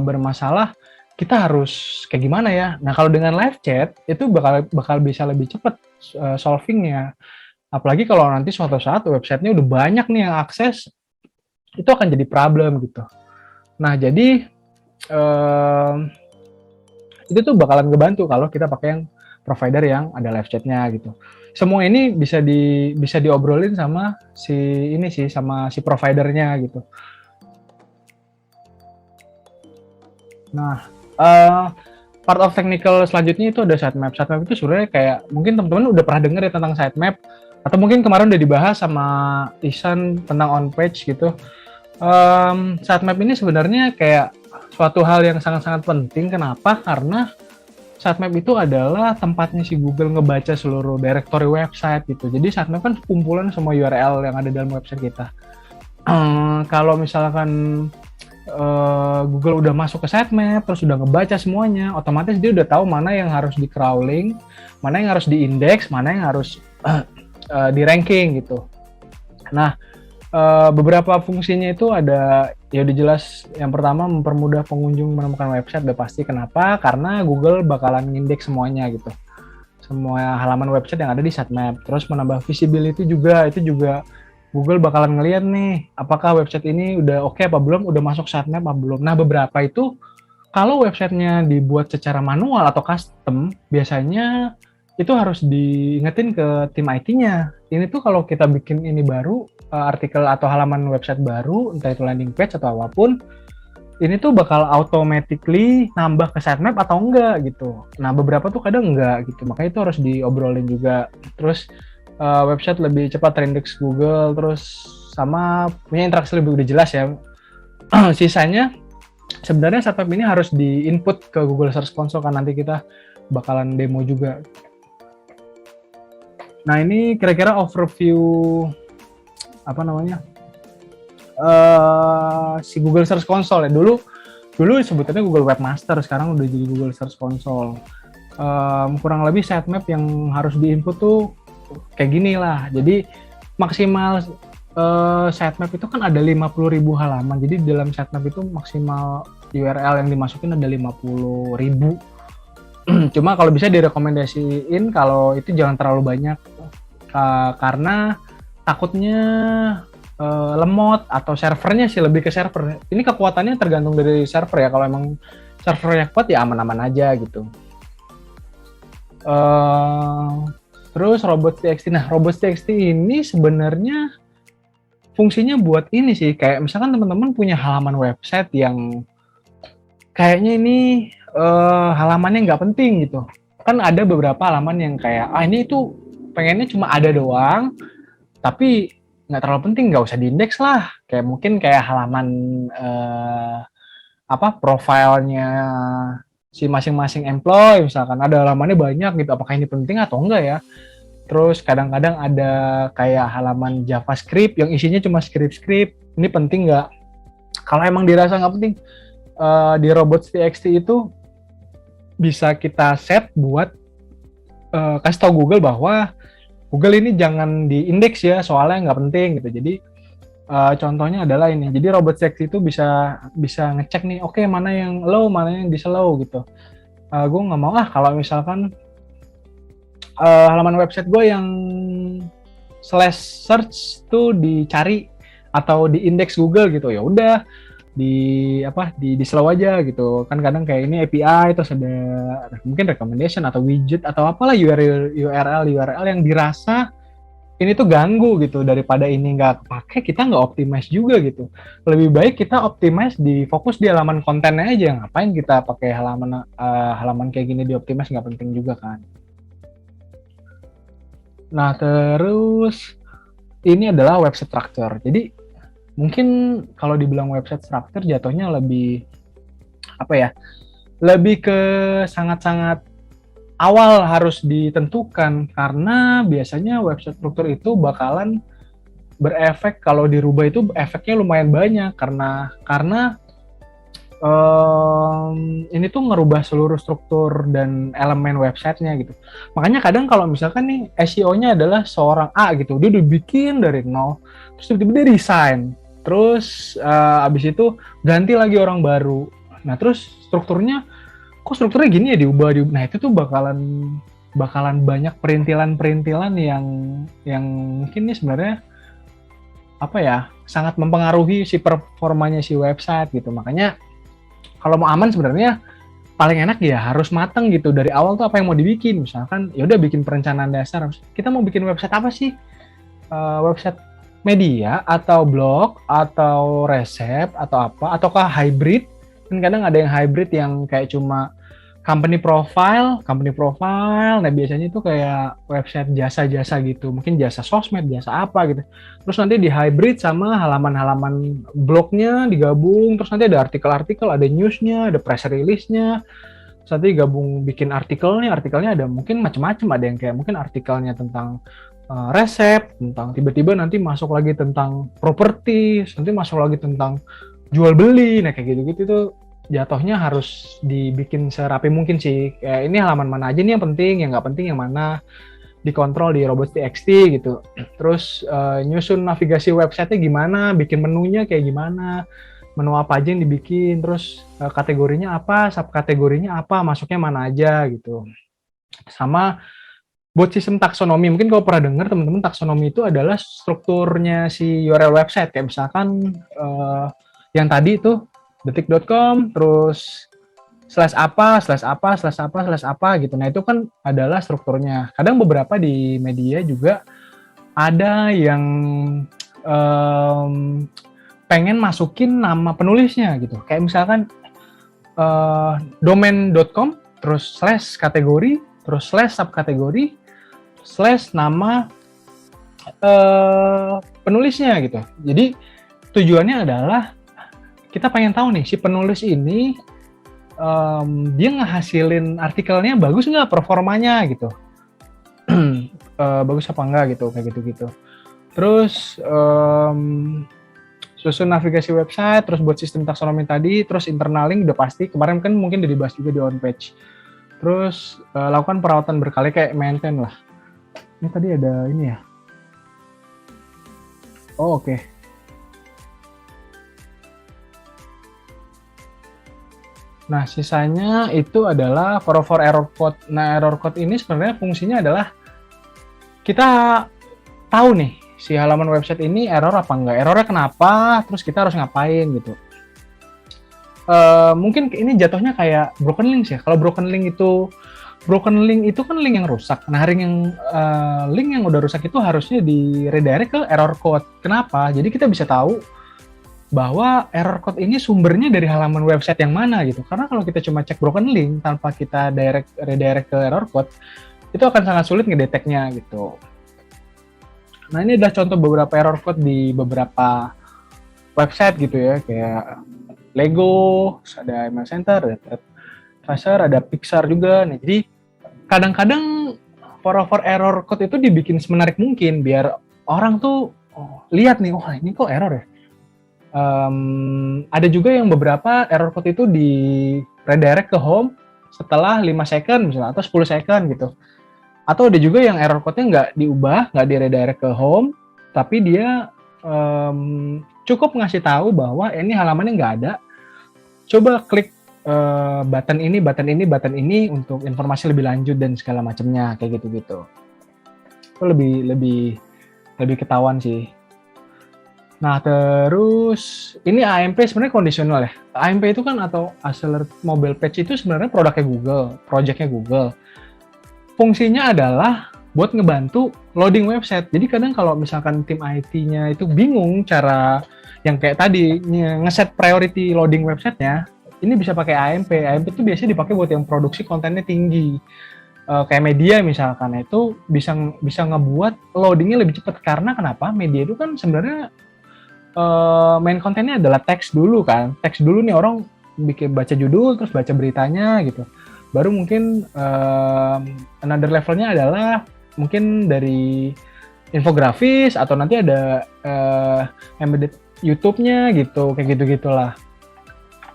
bermasalah, kita harus kayak gimana ya. Nah kalau dengan live chat itu bakal bisa lebih cepat solvingnya. Apalagi kalau nanti suatu saat websitenya udah banyak nih yang akses, itu akan jadi problem gitu. Nah jadi itu tuh bakalan ngebantu kalau kita pakai yang provider yang ada live chatnya gitu. Semua ini bisa diobrolin sama sama si providernya gitu. Nah, part of technical selanjutnya itu ada sitemap. Sitemap itu sebenarnya kayak mungkin teman-teman udah pernah denger ya tentang sitemap, atau mungkin kemarin udah dibahas sama Ihsan tentang on page gitu. Sitemap ini sebenarnya kayak suatu hal yang sangat-sangat penting. Kenapa? Karena sitemap itu adalah tempatnya si Google ngebaca seluruh directory website gitu. Jadi sitemap kan kumpulan semua URL yang ada dalam website kita. Kalau misalkan Google udah masuk ke sitemap, terus udah ngebaca semuanya, otomatis dia udah tahu mana yang harus di crawling, mana yang harus diindeks, mana yang harus di ranking gitu. Nah, beberapa fungsinya itu ada, ya udah jelas. Yang pertama, mempermudah pengunjung menemukan website, udah pasti. Kenapa? Karena Google bakalan ngindeks semuanya gitu, semua halaman website yang ada di sitemap. Terus menambah visibility juga, itu juga Google bakalan ngeliat nih, apakah website ini udah oke apa belum, udah masuk sitemap apa belum. Nah, beberapa itu kalau websitenya dibuat secara manual atau custom, biasanya itu harus diingetin ke tim IT-nya. Ini tuh kalau kita bikin ini baru, artikel atau halaman website baru, entah itu landing page atau apapun, ini tuh bakal automatically nambah ke sitemap atau enggak gitu. Nah, beberapa tuh kadang enggak gitu, makanya itu harus diobrolin juga. Terus website lebih cepat terindeks Google, terus sama punya interaksi lebih udah jelas ya. Sisanya sebenarnya sitemap ini harus di-input ke Google Search Console kan, nanti kita bakalan demo juga. Nah, ini kira-kira overview apa namanya? Si Google Search Console ya. Dulu sebutannya Google Webmaster, sekarang udah jadi Google Search Console. Kurang lebih sitemap yang harus di-input tuh kayak gini lah. Jadi maksimal sitemap itu kan ada 50.000 halaman. Jadi dalam sitemap itu maksimal URL yang dimasukin ada 50.000. Cuma kalau bisa direkomendasiin kalau itu jangan terlalu banyak, karena takutnya lemot atau servernya sih, lebih ke server. Ini kekuatannya tergantung dari server ya. Kalau emang servernya kuat ya aman-aman aja gitu. Terus robots.txt. Nah, robots.txt ini sebenarnya fungsinya buat ini sih, kayak misalkan teman-teman punya halaman website yang kayaknya ini halamannya nggak penting gitu. Kan ada beberapa halaman yang kayak, ini tuh pengennya cuma ada doang, tapi nggak terlalu penting, nggak usah diindeks lah. Kayak mungkin kayak halaman profilnya si masing-masing employee, misalkan ada halamannya banyak gitu, apakah ini penting atau enggak ya. Terus kadang-kadang ada kayak halaman JavaScript yang isinya cuma script, ini penting nggak? Kalau emang dirasa nggak penting, di robots.txt itu bisa kita set buat kasih tahu Google bahwa Google ini jangan diindeks ya, soalnya nggak penting gitu. Jadi contohnya adalah ini. Jadi robots.txt itu bisa ngecek nih, oke, mana yang low, mana yang di-slow gitu. Gue nggak mau kalau misalkan halaman website gue yang /search tuh dicari atau diindeks Google gitu, ya udah di slow aja gitu. Kan kadang kayak ini API terus ada mungkin recommendation atau widget atau apalah URL yang dirasa ini tuh ganggu gitu, daripada ini nggak kepake, kita nggak optimize juga gitu. Lebih baik kita optimize fokus di halaman kontennya aja. Ngapain kita pakai halaman kayak gini di optimize, nggak penting juga kan. Nah, terus ini adalah website structure. Jadi mungkin kalau dibilang website structure jatuhnya lebih lebih ke sangat-sangat awal harus ditentukan, karena biasanya website struktur itu bakalan berefek, kalau dirubah itu efeknya lumayan banyak, karena ini tuh ngerubah seluruh struktur dan elemen websitenya gitu. Makanya kadang kalau misalkan nih SEO-nya adalah seorang A gitu, dia udah bikin dari nol, terus tiba-tiba dia resign, terus abis itu ganti lagi orang baru. Nah, terus strukturnya gini ya, diubah. Nah, itu tuh bakalan banyak perintilan yang mungkin nih sebenarnya sangat mempengaruhi si performanya si website gitu. Makanya kalau mau aman sebenarnya paling enak ya harus mateng gitu dari awal tuh apa yang mau dibikin. Misalkan ya udah bikin perencanaan dasar. Kita mau bikin website apa sih? Website media atau blog atau resep atau apa, ataukah hybrid? Kan kadang ada yang hybrid yang kayak cuma company profile. Nah, biasanya itu kayak website jasa-jasa gitu, mungkin jasa sosmed, jasa apa gitu. Terus nanti di hybrid sama halaman-halaman blognya digabung, terus nanti ada artikel-artikel, ada newsnya, ada press release-nya. Terus nanti gabung bikin artikelnya ada mungkin macam-macam, ada yang kayak mungkin artikelnya tentang resep, tentang tiba-tiba nanti masuk lagi tentang properti, nanti masuk lagi tentang jual beli. Nah, kayak gitu-gitu tuh jatuhnya harus dibikin serapi mungkin sih. Kayak ini halaman mana aja nih yang penting, yang nggak penting yang mana, dikontrol di robots.txt gitu. Terus nyusun navigasi website-nya gimana, bikin menunya kayak gimana, menu apa aja yang dibikin, terus kategorinya apa, subkategorinya apa, masuknya mana aja gitu. Sama buat sistem taksonomi, mungkin kalau pernah dengar teman-teman, taksonomi itu adalah strukturnya si URL website. Kayak misalkan yang tadi itu detik.com, terus /apa gitu. Nah, itu kan adalah strukturnya. Kadang beberapa di media juga ada yang pengen masukin nama penulisnya gitu. Kayak misalkan domain.com, terus /kategori, terus /subkategori, /nama penulisnya gitu. Jadi tujuannya adalah kita pengen tahu nih si penulis ini dia ngehasilin artikelnya bagus nggak performanya gitu. Bagus apa enggak gitu, kayak gitu-gitu. Terus susun navigasi website, terus buat sistem taksonomi tadi, terus internal link udah pasti. Kemarin kan mungkin udah dibahas juga di on page. Terus lakukan perawatan berkali kayak maintain lah. Ini tadi ada ini ya. Oh oke. Nah, sisanya itu adalah for error code. Nah, error code ini sebenarnya fungsinya adalah kita tahu nih si halaman website ini error apa enggak, errornya kenapa, terus kita harus ngapain gitu. Mungkin ini jatuhnya kayak broken link ya. Kalau broken link itu kan link yang rusak. Nah, link yang udah rusak itu harusnya di redirect ke error code. Kenapa? Jadi kita bisa tahu bahwa error code ini sumbernya dari halaman website yang mana gitu. Karena kalau kita cuma cek broken link tanpa kita redirect ke error code, itu akan sangat sulit ngedeteknya gitu. Nah, ini adalah contoh beberapa error code di beberapa website gitu ya, kayak Lego, ada Email Center, ada Tracer, ada Pixar juga. Nah, jadi kadang-kadang for error code itu dibikin semenarik mungkin biar orang tuh lihat nih, ini kok error ya. Ada juga yang beberapa error code itu di redirect ke home setelah 5 second misalnya, atau 10 second gitu. Atau ada juga yang error code-nya nggak diubah, nggak di redirect ke home, tapi dia cukup ngasih tahu bahwa ini halamannya nggak ada. Coba klik button ini untuk informasi lebih lanjut dan segala macamnya, kayak gitu-gitu. Itu lebih ketahuan sih. Nah, terus ini AMP sebenarnya kondisional ya. AMP itu kan atau Accelerate Mobile Page itu sebenarnya produknya Google, projectnya Google. Fungsinya adalah buat ngebantu loading website. Jadi kadang kalau misalkan tim IT-nya itu bingung cara yang kayak tadi ngeset priority loading websitenya, ini bisa pakai AMP. AMP itu biasanya dipakai buat yang produksi kontennya tinggi. Kayak media misalkan, itu bisa ngebuat loadingnya lebih cepat. Karena kenapa? Media itu kan sebenarnya main kontennya adalah teks dulu kan. Teks dulu nih, orang bikin baca judul terus baca beritanya gitu. Baru mungkin another levelnya adalah mungkin dari infografis atau nanti ada embedded YouTube-nya gitu, kayak gitu-gitulah.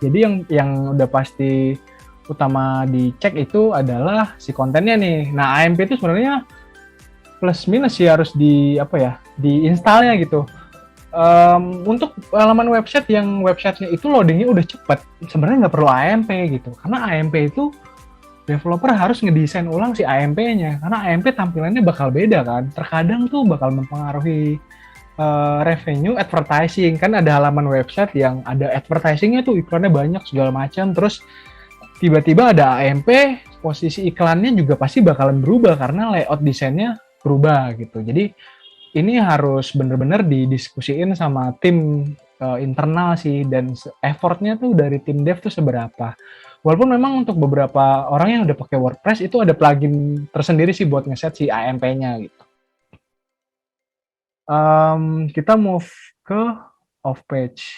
Jadi yang udah pasti utama dicek itu adalah si kontennya nih. Nah, AMP itu sebenarnya plus minus sih harus diinstalnya gitu. Untuk halaman website yang websitenya itu loadingnya udah cepet, sebenarnya nggak perlu AMP gitu, karena AMP itu developer harus ngedesain ulang si AMP-nya, karena AMP tampilannya bakal beda kan, terkadang tuh bakal mempengaruhi revenue advertising. Kan ada halaman website yang ada advertisingnya tuh, iklannya banyak segala macam, terus tiba-tiba ada AMP, posisi iklannya juga pasti bakalan berubah karena layout desainnya berubah gitu. Jadi ini harus bener-bener didiskusiin sama tim internal sih, dan effortnya tuh dari tim dev tuh seberapa. Walaupun memang untuk beberapa orang yang udah pakai WordPress itu ada plugin tersendiri sih buat ngeset si AMP-nya gitu. Kita move ke off page.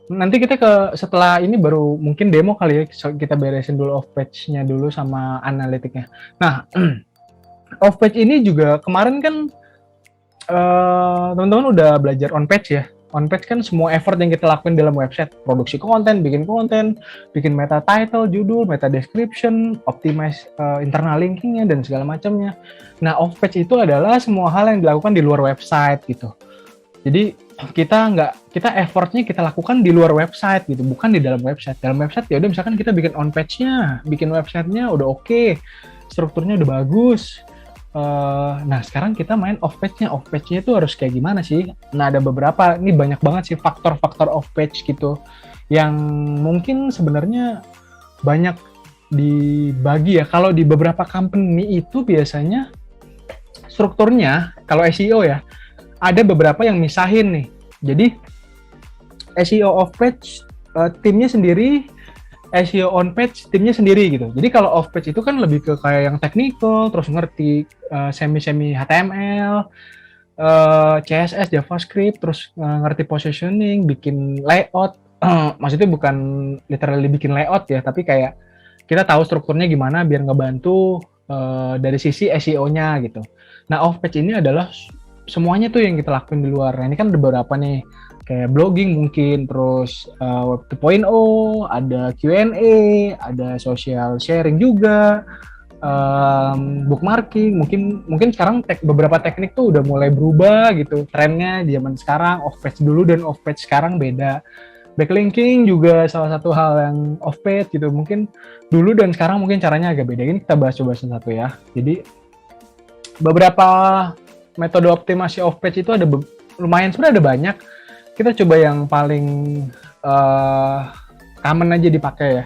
Nanti kita setelah ini baru mungkin demo kali ya, kita beresin dulu off page-nya dulu sama analitiknya. Nah, off page ini juga kemarin kan teman-teman udah belajar on page ya. On page kan semua effort yang kita lakuin dalam website, produksi konten, bikin meta title, judul, meta description, optimize internal linkingnya dan segala macamnya. Nah, off page itu adalah semua hal yang dilakukan di luar website gitu. Jadi kita effortnya kita lakukan di luar website gitu, bukan di dalam website. Dalam website ya udah, misalkan kita bikin on page-nya, bikin website-nya udah oke, strukturnya udah bagus. Nah, sekarang kita main off page-nya. Off page-nya itu harus kayak gimana sih? Nah, ada beberapa, ini banyak banget sih faktor-faktor off page gitu yang mungkin sebenarnya banyak dibagi ya. Kalau di beberapa company itu biasanya strukturnya, kalau SEO ya, ada beberapa yang misahin nih. Jadi SEO off page timnya sendiri SEO on page timnya sendiri gitu. Jadi kalau off page itu kan lebih ke kayak yang technical, terus ngerti semi HTML, CSS, JavaScript, terus ngerti positioning, bikin layout. Maksudnya bukan literally bikin layout ya, tapi kayak kita tahu strukturnya gimana biar ngebantu dari sisi SEO-nya gitu. Nah, off page ini adalah semuanya tuh yang kita lakuin di luar. Nah, ini kan ada beberapa nih, kayak blogging mungkin, terus Web 2.0, ada Q&A, ada social sharing juga, bookmarking. Mungkin sekarang beberapa teknik tuh udah mulai berubah gitu, trennya di zaman sekarang off page dulu dan off page sekarang beda. Backlinking juga salah satu hal yang off page gitu, mungkin dulu dan sekarang mungkin caranya agak beda. Ini kita bahas coba satu ya. Jadi beberapa metode optimasi off page itu ada lumayan, sebenarnya ada banyak. Kita coba yang paling common aja dipakai ya,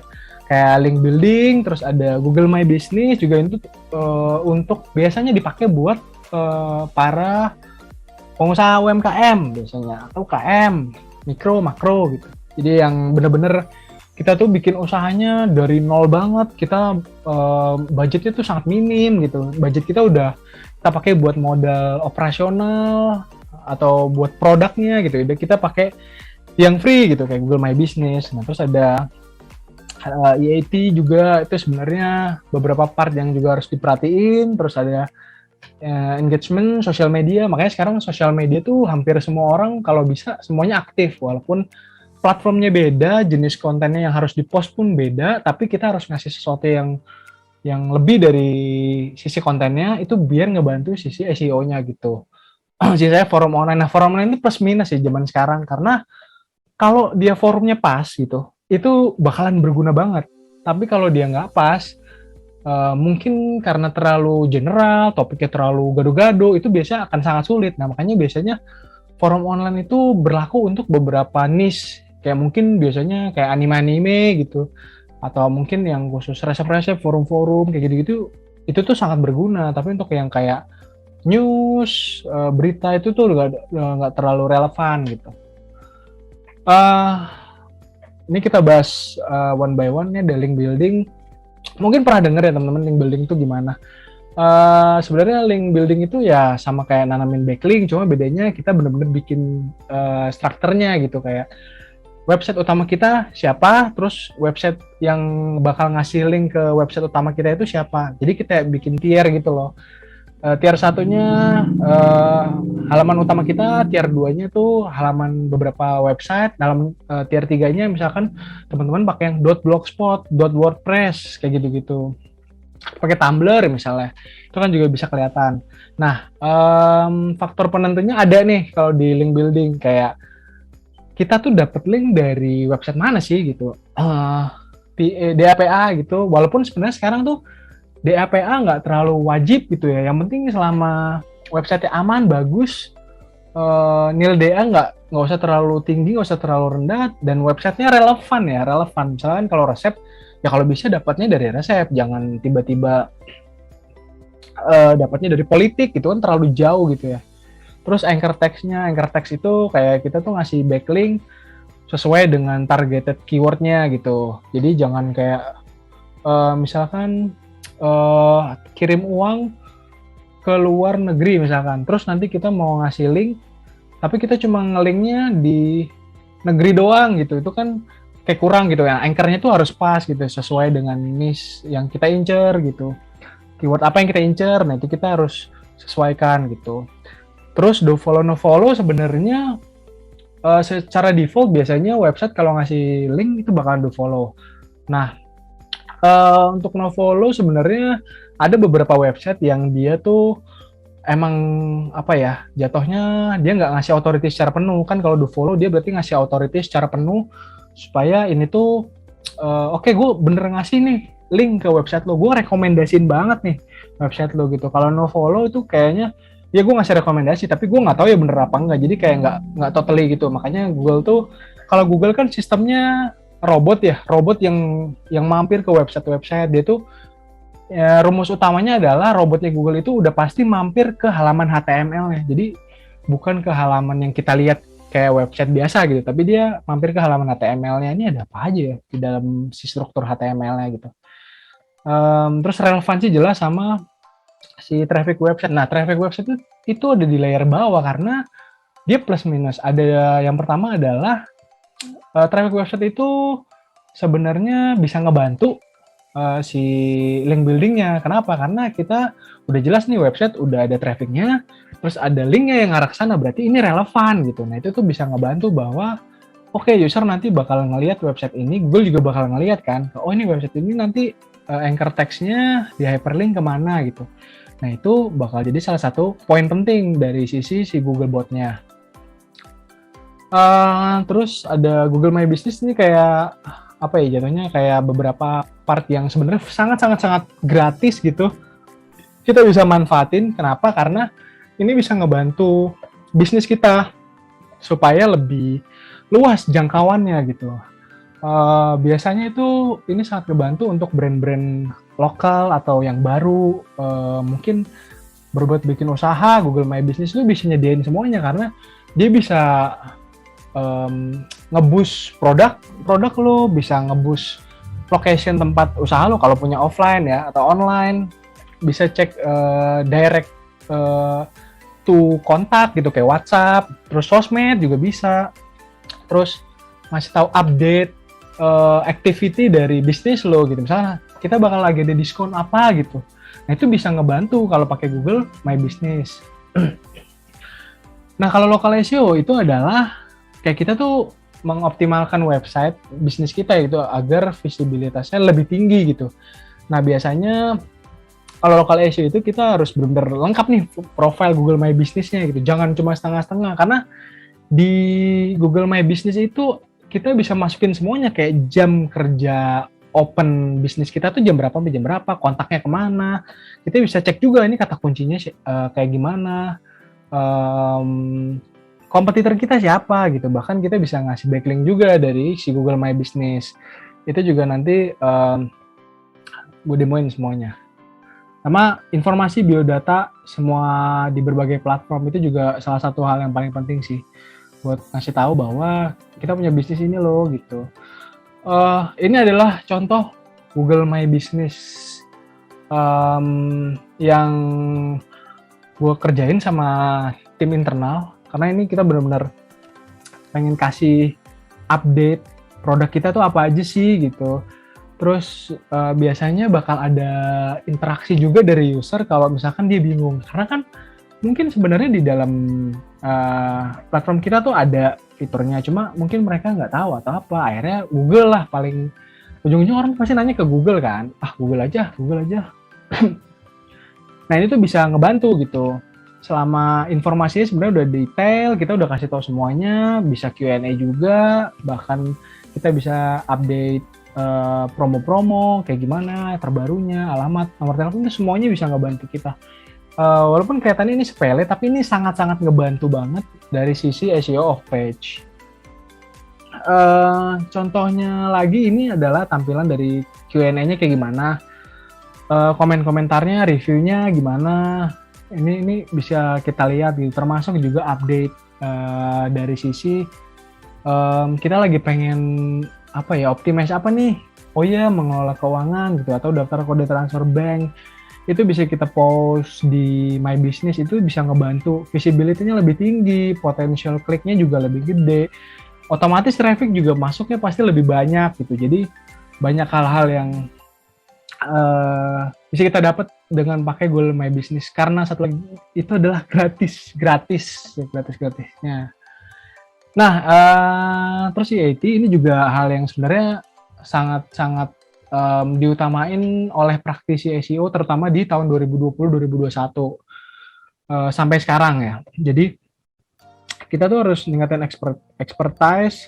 kayak link building, terus ada Google My Business juga. Itu untuk biasanya dipakai buat para pengusaha UMKM biasanya, atau KM, mikro, makro gitu. Jadi yang bener-bener kita tuh bikin usahanya dari nol banget, kita budgetnya tuh sangat minim gitu. Budget kita udah kita pakai buat modal operasional atau buat produknya gitu. Udah kita pakai yang free gitu kayak Google My Business. Nah, terus ada EAT juga, itu sebenarnya beberapa part yang juga harus diperhatiin. Terus ada engagement, sosial media. Makanya sekarang sosial media tuh hampir semua orang kalau bisa semuanya aktif, walaupun platformnya beda, jenis kontennya yang harus dipost pun beda, tapi kita harus ngasih sesuatu yang lebih dari sisi kontennya, itu biar ngebantu sisi SEO-nya gitu. Sisanya forum online. Nah, forum online itu plus minus ya zaman sekarang, karena kalau dia forumnya pas gitu, itu bakalan berguna banget. Tapi kalau dia nggak pas, mungkin karena terlalu general, topiknya terlalu gado-gado, itu biasanya akan sangat sulit. Nah, makanya biasanya forum online itu berlaku untuk beberapa niche, kayak mungkin biasanya kayak anime-anime gitu, atau mungkin yang khusus resep-resep, forum-forum kayak gitu-gitu, itu tuh sangat berguna. Tapi untuk yang kayak news, berita itu tuh nggak terlalu relevan gitu. Ini kita bahas one by one ya, link building. Mungkin pernah denger ya teman-teman, link building itu gimana. Sebenarnya link building itu ya sama kayak nanamin backlink, cuma bedanya kita bener-bener bikin strukturnya gitu, kayak website utama kita siapa, terus website yang bakal ngasih link ke website utama kita itu siapa. Jadi kita bikin tier gitu loh. Tier satunya halaman utama kita, tier 2-nya tuh halaman beberapa website, dalam tier 3-nya misalkan teman-teman pakai yang .blogspot, .wordpress kayak gitu-gitu. Pakai Tumblr misalnya, itu kan juga bisa kelihatan. Nah, faktor penentunya ada nih kalau di link building, kayak kita tuh dapat link dari website mana sih gitu, DAPA gitu. Walaupun sebenarnya sekarang tuh DAPA nggak terlalu wajib gitu ya, yang penting selama website-nya aman, bagus, nil DA nggak usah terlalu tinggi, nggak usah terlalu rendah, dan website-nya relevan. Misalkan kalau resep, ya kalau bisa dapatnya dari resep, jangan tiba-tiba dapatnya dari politik gitu kan, terlalu jauh gitu ya. Terus anchor text itu kayak kita tuh ngasih backlink sesuai dengan targeted keywordnya gitu. Jadi jangan kayak misalkan kirim uang ke luar negeri misalkan, terus nanti kita mau ngasih link, tapi kita cuma ngelinknya di negeri doang gitu, itu kan kayak kurang gitu ya. Anchornya tuh harus pas gitu, sesuai dengan niche yang kita incer gitu, keyword apa yang kita incer, nah itu kita harus sesuaikan gitu. Terus do follow no follow sebenarnya secara default biasanya website kalau ngasih link itu bakalan do follow. Nah, untuk no follow sebenarnya ada beberapa website yang dia tuh emang apa ya, jatuhnya dia nggak ngasih authority secara penuh. Kan kalau do follow dia berarti ngasih authority secara penuh supaya ini tuh oke, gue bener ngasih nih link ke website lo, gue rekomendasiin banget nih website lo gitu. Kalau no follow itu kayaknya ya gue ngasih rekomendasi, tapi gue nggak tahu ya bener apa enggak, jadi kayak nggak totally gitu. Makanya Google tuh, kalau Google kan sistemnya robot yang mampir ke website dia tuh ya, rumus utamanya adalah robotnya Google itu udah pasti mampir ke halaman HTML-nya, jadi bukan ke halaman yang kita lihat kayak website biasa gitu, tapi dia mampir ke halaman HTML-nya. Ini ada apa aja ya di dalam si struktur HTML-nya gitu. Terus relevansi jelas sama si traffic website. Nah, traffic website itu ada di layer bawah karena dia plus minus. Ada yang pertama adalah traffic website itu sebenarnya bisa ngebantu si link buildingnya. Kenapa? Karena kita udah jelas nih website udah ada trafficnya, terus ada linknya yang ngarah ke sana, berarti ini relevan gitu. Nah itu tuh bisa ngebantu bahwa oke, user nanti bakal ngelihat website ini, Google juga bakal ngelihat kan, oh ini website ini nanti anchor text-nya di hyperlink kemana gitu. Nah itu bakal jadi salah satu poin penting dari sisi si Google Bot-nya. Terus ada Google My Business ini kayak apa ya jatuhnya, kayak beberapa part yang sebenarnya sangat gratis gitu. Kita bisa manfaatin. Kenapa? Karena ini bisa ngebantu bisnis kita supaya lebih luas jangkauannya gitu. Biasanya itu ini sangat ngebantu untuk brand-brand lokal atau yang baru, mungkin berbuat bikin usaha. Google My Business itu bisa nyediain semuanya karena dia bisa nge-boost produk lo, bisa nge-boost location tempat usaha lo kalau punya offline ya atau online, bisa cek direct to kontak gitu kayak WhatsApp, terus sosmed juga bisa, terus masih tahu update activity dari bisnis lo gitu, misalnya kita bakal lagi ada diskon apa gitu. Nah itu bisa ngebantu kalau pakai Google My Business. Nah kalau local SEO itu adalah kayak kita tuh mengoptimalkan website bisnis kita itu agar visibilitasnya lebih tinggi gitu. Nah biasanya kalau local SEO itu kita harus benar-benar lengkap nih profile Google My Business-nya gitu. Jangan cuma setengah-setengah, karena di Google My Business itu kita bisa masukin semuanya kayak jam kerja open bisnis kita tuh jam berapa sampai jam berapa, kontaknya kemana. Kita bisa cek juga ini kata kuncinya kayak gimana. Kompetitor kita siapa gitu, bahkan kita bisa ngasih backlink juga dari si Google My Business. Itu juga nanti gue demoin semuanya. Sama informasi biodata semua di berbagai platform itu juga salah satu hal yang paling penting sih, buat ngasih tahu bahwa kita punya bisnis ini loh gitu. Ini adalah contoh Google My Business yang gue kerjain sama tim internal. Karena ini kita benar-benar pengen kasih update produk kita tuh apa aja sih gitu. Terus biasanya bakal ada interaksi juga dari user kalau misalkan dia bingung. Karena kan mungkin sebenarnya di dalam platform kita tuh ada fiturnya, cuma mungkin mereka nggak tahu atau apa. Akhirnya Google lah paling ujung-ujung orang pasti nanya ke Google kan. Google aja. Nah ini tuh bisa ngebantu gitu. Selama informasinya sebenarnya udah detail, kita udah kasih tahu semuanya, bisa Q&A juga, bahkan kita bisa update promo-promo kayak gimana, terbarunya, alamat, nomor telepon, itu semuanya bisa ngebantu kita. Walaupun kelihatannya ini sepele, tapi ini sangat-sangat ngebantu banget dari sisi SEO off page. Contohnya lagi ini adalah tampilan dari Q&A-nya kayak gimana, komen-komentarnya, reviewnya gimana. Ini bisa kita lihat gitu, termasuk juga update dari sisi kita lagi pengen optimize apa nih, mengelola keuangan gitu atau daftar kode transfer bank, itu bisa kita post di My Business. Itu bisa ngebantu visibility-nya lebih tinggi, potential kliknya juga lebih gede, otomatis traffic juga masuknya pasti lebih banyak gitu. Jadi banyak hal-hal yang bisa kita dapat dengan pakai Google My Business, karena satu lagi itu adalah gratisnya. Nah, terus IAT ini juga hal yang sebenarnya sangat diutamain oleh praktisi SEO, terutama di tahun 2020-2021 sampai sekarang ya. Jadi kita tuh harus meningkatkan expertise,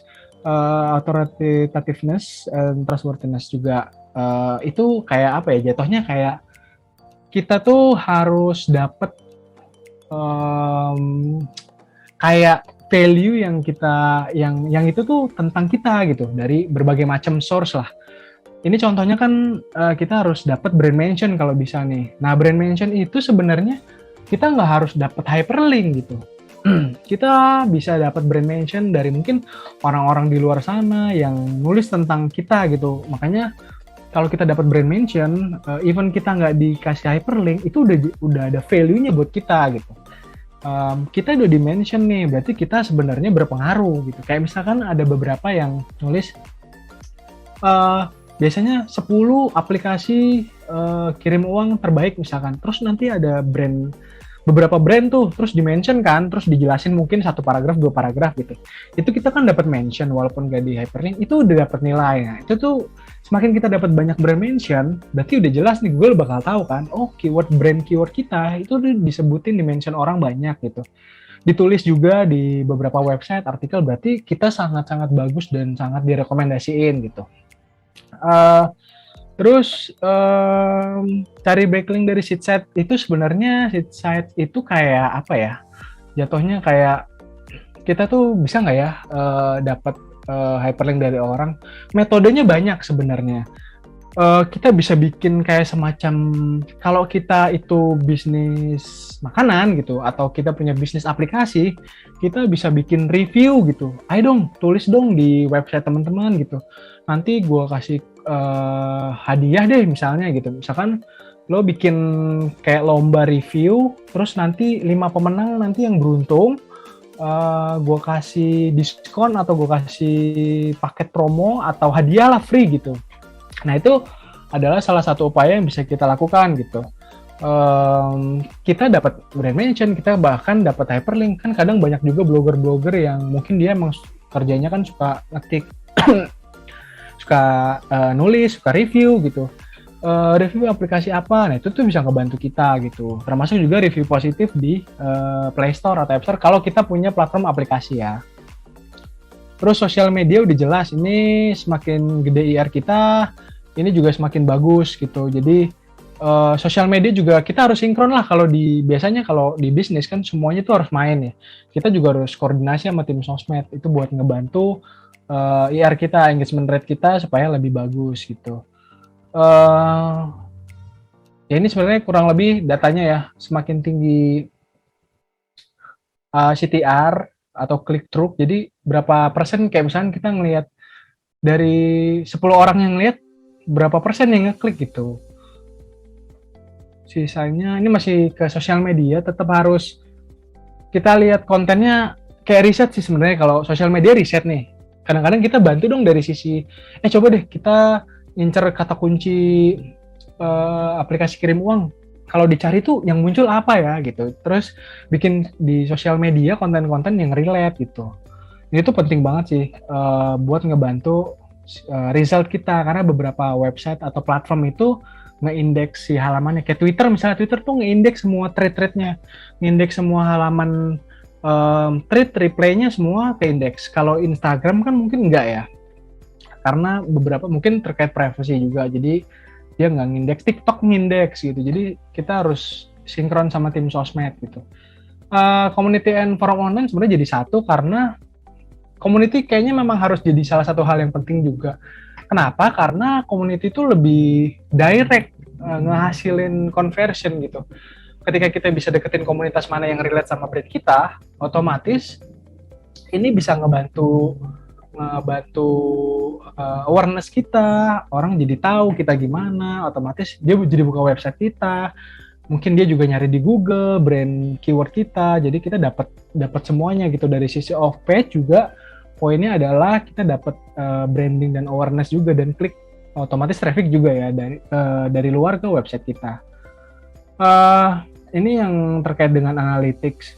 authoritativeness, and trustworthiness juga. Itu kayak apa ya, jatuhnya kayak kita tuh harus dapet kayak value yang kita yang itu tuh tentang kita gitu dari berbagai macam source lah. Ini contohnya kan kita harus dapat brand mention kalau bisa nih. Nah brand mention itu sebenarnya kita nggak harus dapat hyperlink gitu. kita bisa dapat brand mention dari mungkin orang-orang di luar sana yang nulis tentang kita gitu. Makanya kalau kita dapat brand mention, even kita nggak dikasih hyperlink, itu udah ada value-nya buat kita gitu. Kita udah di-mention nih, berarti kita sebenarnya berpengaruh gitu. Kayak misalkan ada beberapa yang nulis, biasanya 10 aplikasi kirim uang terbaik misalkan. Terus nanti ada beberapa brand tuh, terus di-mention kan, terus dijelasin mungkin 1 paragraf, 2 paragraf gitu. Itu kita kan dapat mention, walaupun gak di hyperlink, itu udah dapat nilai. Nah, itu tuh semakin kita dapat banyak brand mention, berarti udah jelas nih, Google bakal tahu kan, oh brand keyword kita, itu udah disebutin, di-mention orang banyak gitu. Ditulis juga di beberapa website, artikel, berarti kita sangat-sangat bagus dan sangat direkomendasiin gitu. Terus cari backlink dari seed site itu sebenarnya seed site itu kayak apa ya? Jatuhnya kayak kita tuh bisa nggak ya dapat hyperlink dari orang? Metodenya banyak sebenarnya. Kita bisa bikin kayak semacam, kalau kita itu bisnis makanan gitu, atau kita punya bisnis aplikasi, kita bisa bikin review gitu. Ayo dong, tulis dong di website teman-teman gitu. Nanti gue kasih hadiah deh misalnya gitu. Misalkan lo bikin kayak lomba review, terus nanti 5 pemenang nanti yang beruntung, gue kasih diskon atau gue kasih paket promo atau hadiah lah, free gitu. Nah, itu adalah salah satu upaya yang bisa kita lakukan gitu. Kita dapat brand mention, kita bahkan dapat hyperlink. Kan kadang banyak juga blogger-blogger yang mungkin dia emang kerjanya kan suka ngetik, suka nulis, suka review gitu. Review aplikasi apa, nah itu tuh bisa ngebantu kita gitu. Termasuk juga review positif di Play Store atau App Store kalau kita punya platform aplikasi ya. Terus sosial media udah jelas, ini semakin gede IR kita, ini juga semakin bagus gitu. Jadi sosial media juga kita harus sinkron lah. Biasanya kalau di bisnis kan semuanya tuh harus main ya. Kita juga harus koordinasi sama tim sosmed, itu buat ngebantu IR kita, engagement rate kita supaya lebih bagus gitu. Ya ini sebenarnya kurang lebih datanya ya, semakin tinggi CTR atau click through, jadi berapa persen, kayak misalnya kita ngelihat dari 10 orang yang lihat, berapa persen yang ngeklik gitu. Sisanya ini masih ke sosial media, tetap harus kita lihat kontennya, kayak riset sih sebenarnya. Kalau sosial media riset nih, kadang-kadang kita bantu dong dari sisi, coba deh kita ngincer kata kunci aplikasi kirim uang, kalau dicari tuh yang muncul apa ya gitu. Terus bikin di sosial media konten-konten yang relate gitu. Ini tuh penting banget sih buat ngebantu result kita, karena beberapa website atau platform itu ngeindeks si halamannya. Kayak Twitter misalnya, Twitter tuh ngeindeks semua thread-threadnya, ngeindeks semua halaman thread, reply-nya semua keindeks. Kalau Instagram kan mungkin enggak ya, karena beberapa mungkin terkait privacy juga, jadi dia nggak ngindeks. TikTok ngindeks gitu, jadi kita harus sinkron sama tim sosmed gitu. Community and forum online sebenarnya jadi satu, karena community kayaknya memang harus jadi salah satu hal yang penting juga. Kenapa? Karena community itu lebih direct ngehasilin conversion gitu. Ketika kita bisa deketin komunitas mana yang relate sama brand kita, otomatis ini bisa ngebantu awareness kita, orang jadi tahu kita gimana, otomatis dia jadi buka website kita, mungkin dia juga nyari di Google brand keyword kita, jadi kita dapat semuanya gitu. Dari sisi off page juga poinnya adalah kita dapat branding dan awareness juga, dan klik otomatis traffic juga ya dari luar ke website kita. Ini yang terkait dengan analytics.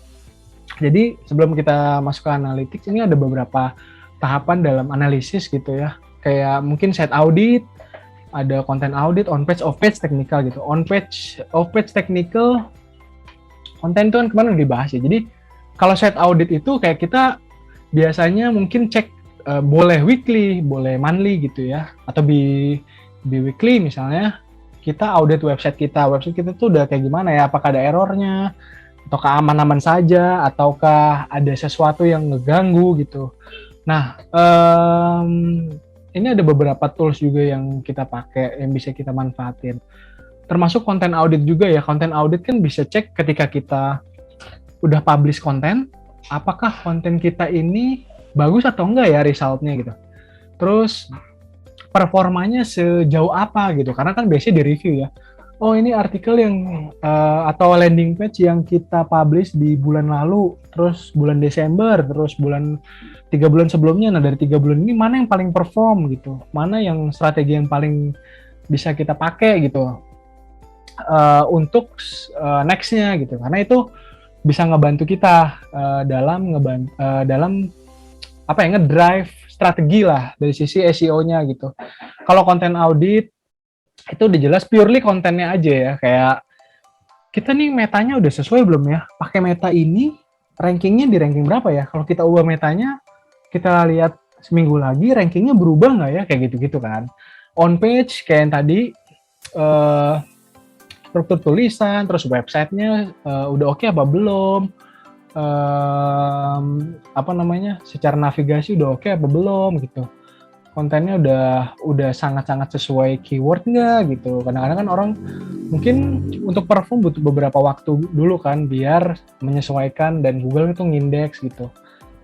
Jadi sebelum kita masuk ke analytics, ini ada beberapa tahapan dalam analisis gitu ya. Kayak mungkin site audit, ada content audit, on page, off page, technical gitu. On page, off page, technical, konten itu kan kemarin udah dibahas ya. Jadi kalau site audit itu kayak kita biasanya mungkin cek boleh weekly, boleh monthly gitu ya, atau bi-weekly misalnya kita audit website kita. Website kita tuh udah kayak gimana ya, apakah ada errornya, ataukah aman-aman saja, ataukah ada sesuatu yang ngeganggu gitu. Nah, ini ada beberapa tools juga yang kita pakai, yang bisa kita manfaatin. Termasuk konten audit juga ya. Konten audit kan bisa cek ketika kita udah publish konten, apakah konten kita ini bagus atau enggak ya resultnya gitu. Terus performanya sejauh apa gitu, karena kan biasanya di review ya. Oh ini artikel yang atau landing page yang kita publish di bulan lalu, terus bulan Desember, terus 3 bulan sebelumnya. Nah dari 3 bulan ini mana yang paling perform gitu, mana yang strategi yang paling bisa kita pakai gitu untuk nextnya gitu, karena itu bisa ngebantu kita dalam apa ya, ngedrive strategi lah dari sisi SEO-nya gitu. Kalau konten audit itu udah jelas purely kontennya aja ya, kayak kita nih metanya udah sesuai belum ya, pakai meta ini rankingnya di ranking berapa ya, kalau kita ubah metanya kita lihat seminggu lagi rankingnya berubah nggak ya, kayak gitu-gitu kan. On page kayak yang tadi, uh, struktur tulisan, terus websitenya udah oke apa belum, apa namanya, secara navigasi udah oke apa belum gitu, kontennya udah sangat-sangat sesuai keyword nggak gitu. Kadang-kadang kan orang mungkin untuk perform butuh beberapa waktu dulu kan biar menyesuaikan dan Google itu ngindeks gitu.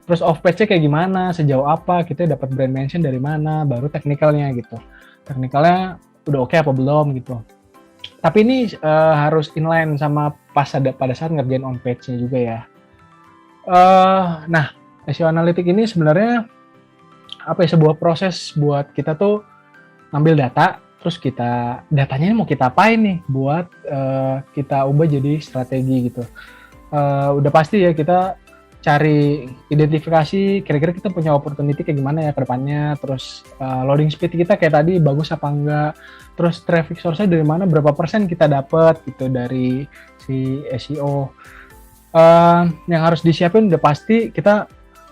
Terus off page-nya kayak gimana, sejauh apa, kita dapat brand mention dari mana, baru technical-nya gitu. Technical-nya udah oke apa belum gitu. Tapi ini harus inline sama pada saat ngerjain on page-nya juga ya. Nah, SEO Analytics ini sebenarnya apa ya, sebuah proses buat kita tuh ngambil data, terus datanya mau kita apain nih buat kita ubah jadi strategi gitu. Udah pasti ya kita cari identifikasi kira-kira kita punya opportunity kayak gimana ya ke depannya, terus loading speed kita kayak tadi bagus apa enggak, terus traffic source-nya dari mana, berapa persen kita dapat gitu dari si SEO. Yang harus disiapin udah pasti kita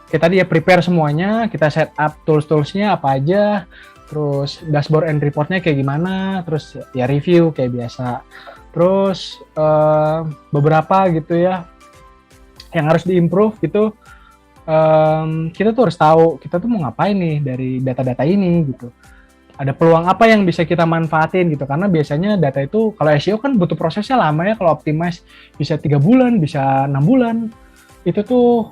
tadi ya prepare semuanya, kita set up tools-toolsnya apa aja, terus dashboard and reportnya kayak gimana, terus ya review kayak biasa. Terus beberapa gitu ya yang harus diimprove gitu, kita tuh harus tahu kita tuh mau ngapain nih dari data-data ini gitu. Ada peluang apa yang bisa kita manfaatin gitu, karena biasanya data itu kalau SEO kan butuh prosesnya lama ya, kalau optimize bisa 3 bulan, bisa 6 bulan. Itu tuh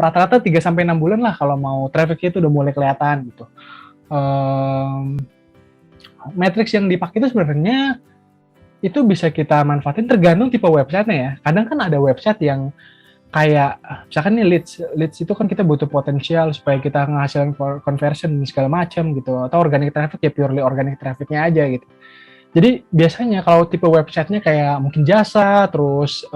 rata-rata 3-6 bulan lah kalau mau traffic itu udah mulai kelihatan gitu. Matrix yang dipakai itu sebenarnya itu bisa kita manfaatin tergantung tipe websitenya ya. Kadang kan ada website yang kayak misalkan nih leads itu kan kita butuh potensial supaya kita ngehasilin conversion segala macam gitu, atau organic traffic ya purely organic trafficnya aja gitu. Jadi biasanya kalau tipe websitenya kayak mungkin jasa, terus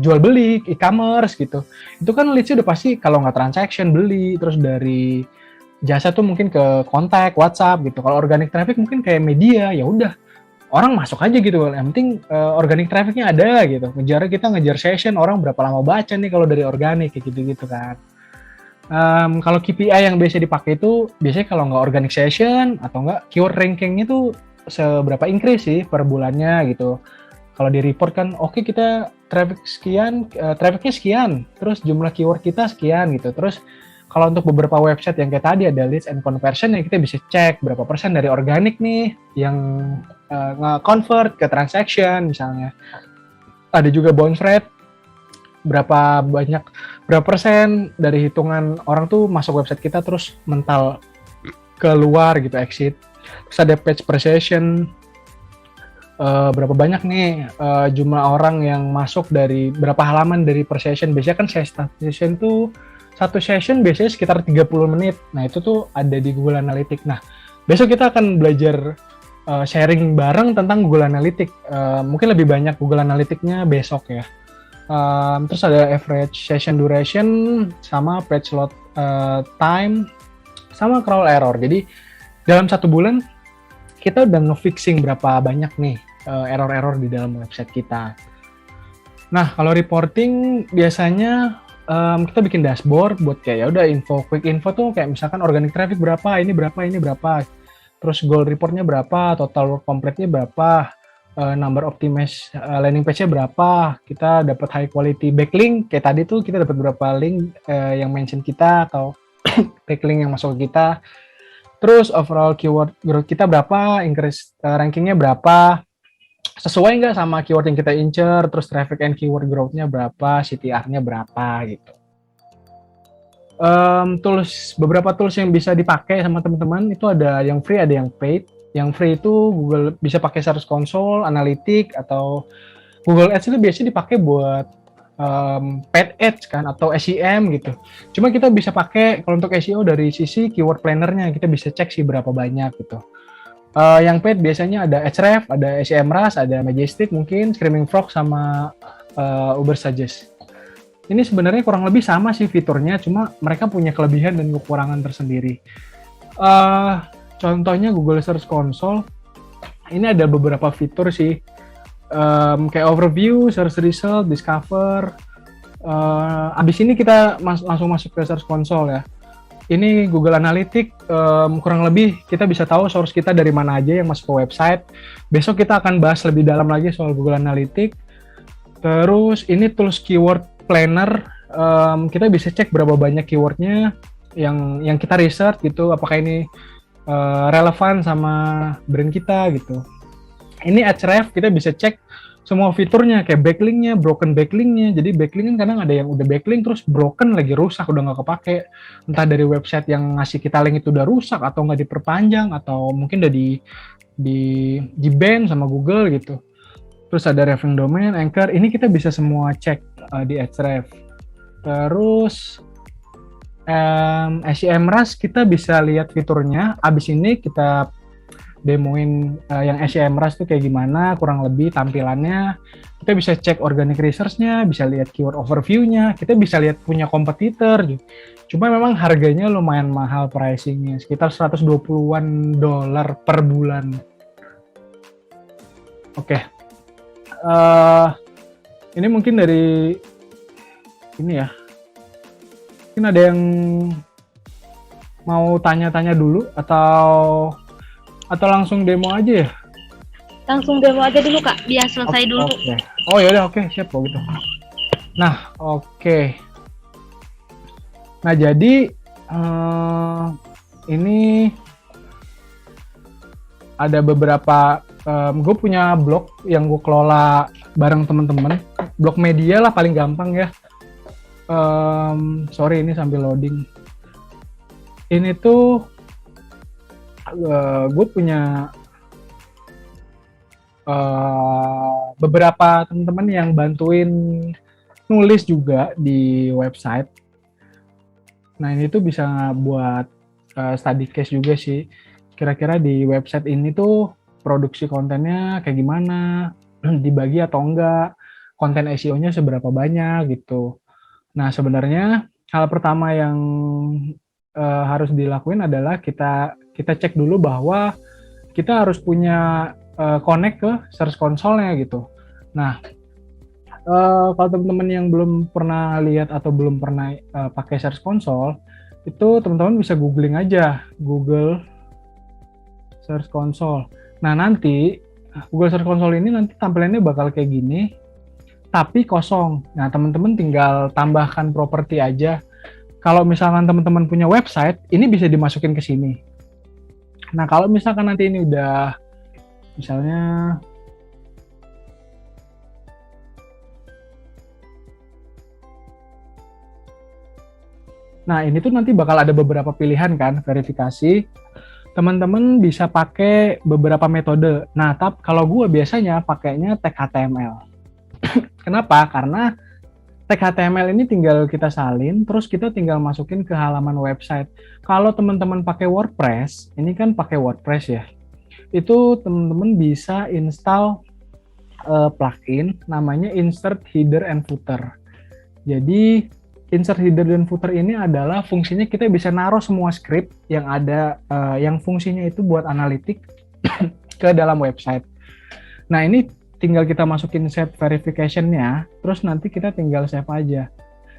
jual beli, e-commerce gitu, itu kan leads-nya udah pasti kalau nggak transaction beli, terus dari jasa tuh mungkin ke kontak WhatsApp gitu. Kalau organic traffic mungkin kayak media, ya udah orang masuk aja gitu, yang penting organic trafficnya ada gitu. Kita ngejar session, orang berapa lama baca nih kalau dari organic kayak gitu-gitu kan. Kalau KPI yang biasa dipakai itu biasanya kalau nggak organic session atau nggak keyword rankingnya tuh seberapa increase sih per bulannya gitu. Kalau di report kan oke, kita traffic sekian, trafficnya sekian, terus jumlah keyword kita sekian gitu. Terus kalau untuk beberapa website yang kayak tadi ada leads and conversion, ya kita bisa cek berapa persen dari organik nih yang nge-convert ke transaction misalnya. Ada juga bounce rate, berapa persen dari hitungan orang tuh masuk website kita terus mental keluar gitu, exit. Terus ada page per session, berapa banyak nih jumlah orang yang masuk dari berapa halaman dari per session. Biasanya kan session tuh satu session biasanya sekitar 30 menit. Nah, itu tuh ada di Google Analytics. Nah, besok kita akan belajar sharing bareng tentang Google Analytics. Mungkin lebih banyak Google Analytics-nya besok ya. Terus ada average session duration, sama page load time, sama crawl error. Jadi, dalam 1 bulan, kita udah nge-fixing berapa banyak nih error-error di dalam website kita. Nah, kalau reporting biasanya kita bikin dashboard buat kayak ya udah quick info tuh kayak misalkan organic traffic berapa, ini berapa, terus goal reportnya berapa, total work complete-nya berapa, number optimize landing page-nya berapa, kita dapat high quality backlink kayak tadi tuh kita dapat berapa link yang mention kita atau backlink yang masuk ke kita, terus overall keyword growth kita berapa, increase rankingnya berapa, sesuai nggak sama keyword yang kita incer, terus traffic and keyword growth-nya berapa, CTR-nya berapa gitu. Beberapa tools yang bisa dipakai sama teman-teman itu ada yang free, ada yang paid. Yang free itu Google bisa pakai Search Console, Analytics, atau Google Ads itu biasanya dipakai buat paid ads kan, atau SEM gitu. Cuma kita bisa pakai kalau untuk SEO dari sisi keyword planner-nya, kita bisa cek sih berapa banyak gitu. Yang paid biasanya ada Ahrefs, ada SEMrush, ada Majestic mungkin, Screaming Frog, sama Ubersuggest. Ini sebenarnya kurang lebih sama sih fiturnya, cuma mereka punya kelebihan dan kekurangan tersendiri. Contohnya Google Search Console, ini ada beberapa fitur sih, kayak overview, search result, discover. Abis ini kita langsung masuk ke Search Console ya. Ini Google Analytics, kurang lebih kita bisa tahu source kita dari mana aja yang masuk ke website. Besok kita akan bahas lebih dalam lagi soal Google Analytics. Terus ini tools keyword planner, kita bisa cek berapa banyak keywordnya yang kita research gitu, apakah ini relevan sama brand kita gitu. Ini Ahrefs, kita bisa cek semua fiturnya kayak backlinknya, broken backlinknya. Jadi backlink kan kadang ada yang udah backlink terus broken lagi, rusak, udah nggak kepake. Entah dari website yang ngasih kita link itu udah rusak, atau nggak diperpanjang, atau mungkin udah di ban sama Google gitu. Terus ada referring domain, anchor, ini kita bisa semua cek di Ahrefs. Terus SEMrush kita bisa lihat fiturnya. Abis ini kita demoin yang SEMrush itu kayak gimana, kurang lebih tampilannya. Kita bisa cek organic research-nya, bisa lihat keyword overview-nya, kita bisa lihat punya kompetitor. Cuma memang harganya lumayan mahal pricing-nya, sekitar $120 per bulan. Oke. Ini mungkin dari ini ya. Mungkin ada yang mau tanya-tanya dulu atau langsung demo aja ya? Langsung demo aja dulu Kak, biar selesai dulu. Okay. Oh ya udah, oke, siap kok gitu. Nah, oke. Nah, jadi ini ada beberapa, gue punya blog yang gue kelola bareng teman-teman. Blog media lah paling gampang ya. Sorry, ini sambil loading. Ini tuh gue punya beberapa teman-teman yang bantuin nulis juga di website. Nah, ini tuh bisa buat study case juga sih. Kira-kira di website ini tuh produksi kontennya kayak gimana, dibagi atau enggak, konten SEO-nya seberapa banyak gitu. Nah, sebenarnya hal pertama yang harus dilakuin adalah kita cek dulu bahwa kita harus punya connect ke Search Console-nya gitu. Nah, kalau teman-teman yang belum pernah lihat atau belum pernah pakai Search Console, itu teman-teman bisa googling aja, Google Search Console. Nah, nanti Google Search Console ini nanti tampilannya bakal kayak gini, tapi kosong. Nah, teman-teman tinggal tambahkan properti aja. Kalau misalkan teman-teman punya website, ini bisa dimasukin ke sini. Nah, kalau misalkan nanti ini udah, misalnya, nah ini tuh nanti bakal ada beberapa pilihan kan, verifikasi. Teman-teman bisa pakai beberapa metode. Nah, kalau gue biasanya pakainya tag HTML. Kenapa? Karena tag HTML ini tinggal kita salin, terus kita tinggal masukin ke halaman website. Kalau teman-teman pakai WordPress, ini kan pakai WordPress ya, itu teman-teman bisa install plugin namanya Insert Header and Footer. Jadi Insert Header dan Footer ini adalah fungsinya kita bisa naruh semua script yang ada, yang fungsinya itu buat analitik ke dalam website. Nah, ini tinggal kita masukin set verification-nya, terus nanti kita tinggal save aja.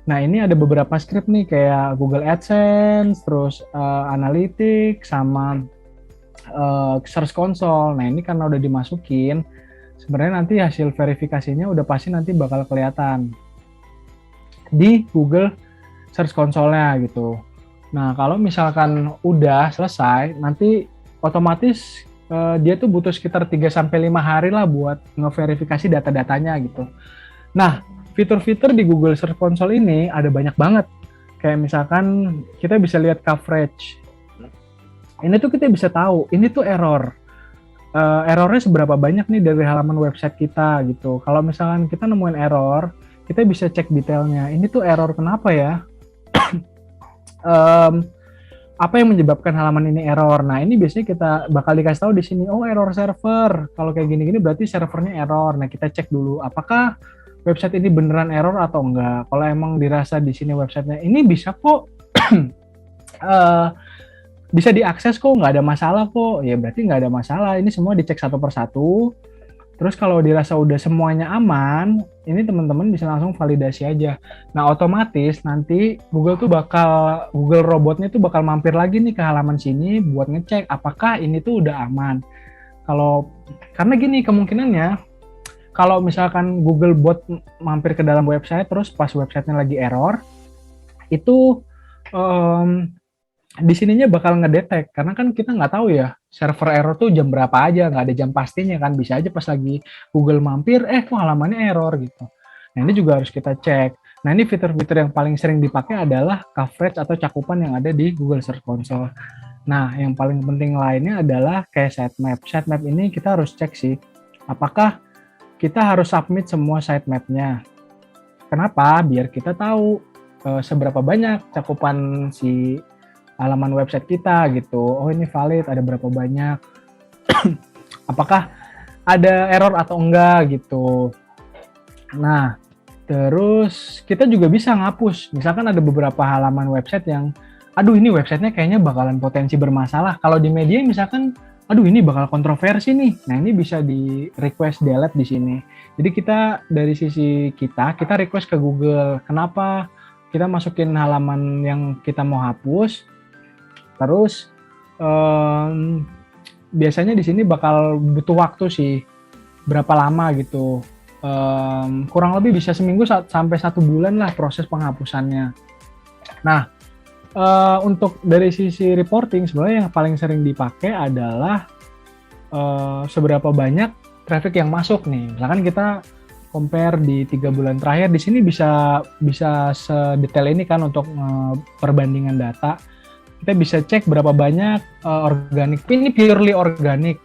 Nah, ini ada beberapa script nih, kayak Google AdSense, terus Analytics, sama Search Console. Nah, ini karena udah dimasukin, sebenarnya nanti hasil verifikasinya udah pasti nanti bakal kelihatan di Google Search Console-nya gitu. Nah, kalau misalkan udah selesai, nanti otomatis dia tuh butuh sekitar 3-5 hari lah buat ngeverifikasi data-datanya gitu. Nah, fitur-fitur di Google Search Console ini ada banyak banget. Kayak misalkan kita bisa lihat coverage. Ini tuh kita bisa tahu, ini tuh error. Errornya seberapa banyak nih dari halaman website kita gitu. Kalau misalkan kita nemuin error, kita bisa cek detailnya. Ini tuh error kenapa ya? Apa yang menyebabkan halaman ini error? Nah, ini biasanya kita bakal dikasih tahu di sini. Oh, error server. Kalau kayak gini-gini berarti servernya error. Nah, kita cek dulu apakah website ini beneran error atau enggak. Kalau emang dirasa di sini websitenya ini bisa kok bisa diakses kok, nggak ada masalah kok, ya berarti nggak ada masalah. Ini semua dicek satu persatu. Terus kalau dirasa udah semuanya aman, ini teman-teman bisa langsung validasi aja. Nah, otomatis nanti Google robotnya tuh bakal mampir lagi nih ke halaman sini buat ngecek apakah ini tuh udah aman. Karena gini kemungkinannya, kalau misalkan Google bot mampir ke dalam website terus pas websitenya lagi error, itu di sininya bakal ngedetek, karena kan kita nggak tahu ya server error tuh jam berapa aja, nggak ada jam pastinya kan, bisa aja pas lagi Google mampir, kok halamannya error gitu. Nah, ini juga harus kita cek. Nah, ini fitur-fitur yang paling sering dipakai adalah coverage atau cakupan yang ada di Google Search Console. Nah, yang paling penting lainnya adalah kayak sitemap. Sitemap ini kita harus cek sih, apakah kita harus submit semua sitemapnya. Kenapa? Biar kita tahu seberapa banyak cakupan si halaman website kita gitu. Oh, ini valid, ada berapa banyak. Apakah ada error atau enggak gitu. Nah, terus kita juga bisa ngapus. Misalkan ada beberapa halaman website yang, aduh ini websitenya kayaknya bakalan potensi bermasalah. Kalau di media misalkan, aduh ini bakal kontroversi nih. Nah, ini bisa di request delete di sini. Jadi kita dari sisi kita request ke Google. Kenapa? Kita masukin halaman yang kita mau hapus. Terus biasanya di sini bakal butuh waktu sih, berapa lama gitu. Kurang lebih bisa seminggu sampai 1 bulan lah proses penghapusannya. Nah, untuk dari sisi reporting sebenarnya yang paling sering dipakai adalah seberapa banyak traffic yang masuk nih. Misalkan kita compare di 3 bulan terakhir, di sini bisa sedetail ini kan untuk perbandingan data. Kita bisa cek berapa banyak organik. Ini purely organik.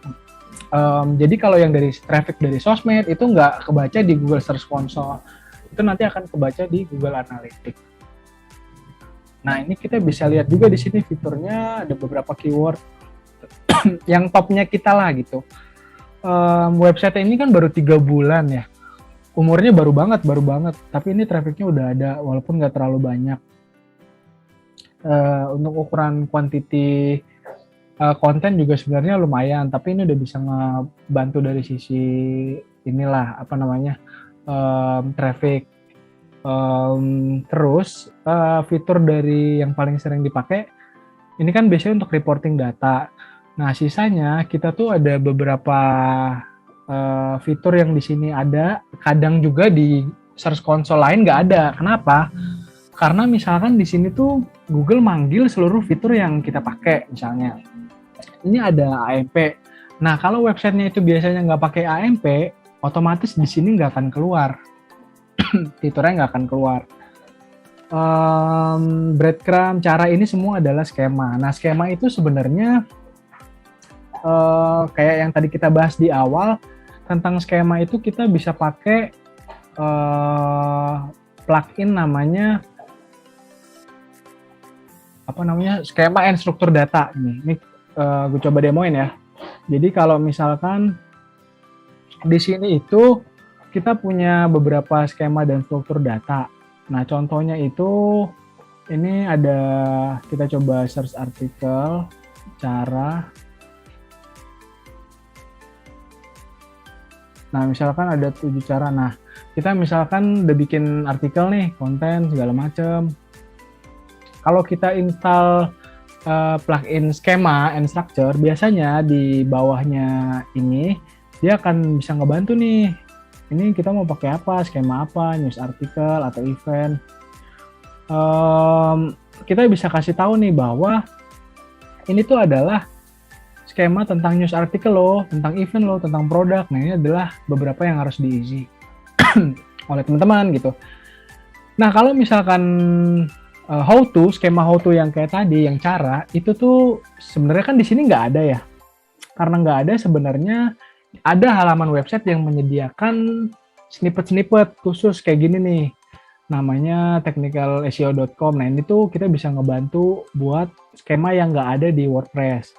Jadi kalau yang dari traffic dari sosmed itu nggak kebaca di Google Search Console. Itu nanti akan kebaca di Google Analytics. Nah, ini kita bisa lihat juga di sini fiturnya ada beberapa keyword yang topnya kita lah gitu. Website ini kan baru 3 bulan ya. Umurnya baru banget. Tapi ini trafficnya udah ada walaupun nggak terlalu banyak. Untuk ukuran quantity konten juga sebenarnya lumayan, tapi ini udah bisa ngebantu dari sisi inilah traffic. Terus fitur dari yang paling sering dipakai ini kan biasanya untuk reporting data. Nah, sisanya kita tuh ada beberapa fitur yang di sini ada, kadang juga di Search Console lain nggak ada. Kenapa? Karena misalkan di sini tuh Google manggil seluruh fitur yang kita pakai, misalnya ini ada AMP. Nah, kalau websitenya itu biasanya nggak pakai AMP, otomatis di sini nggak akan keluar. Fiturnya nggak akan keluar. Breadcrumb, cara ini semua adalah skema. Nah, skema itu sebenarnya kayak yang tadi kita bahas di awal, tentang skema itu kita bisa pakai plugin namanya skema and struktur data. Ini gue coba demoin ya. Jadi kalau misalkan di sini itu kita punya beberapa skema dan struktur data. Nah, contohnya itu ini ada, kita coba search artikel cara. Nah, misalkan ada 7 cara. Nah, kita misalkan udah bikin artikel nih, konten segala macam. Kalau kita install plugin skema and structure, biasanya di bawahnya ini dia akan bisa ngebantu nih. Ini kita mau pakai apa, skema apa, news artikel atau event. Kita bisa kasih tahu nih bahwa ini tuh adalah skema tentang news artikel lo, tentang event lo, tentang produk. Nah, ini adalah beberapa yang harus diisi oleh teman-teman gitu. Nah, kalau misalkan skema how to yang kayak tadi, yang cara, itu tuh sebenarnya kan di sini nggak ada ya. Karena nggak ada, sebenarnya ada halaman website yang menyediakan snippet-snippet khusus kayak gini nih. Namanya technicalseo.com. Nah, ini tuh kita bisa ngebantu buat skema yang nggak ada di WordPress.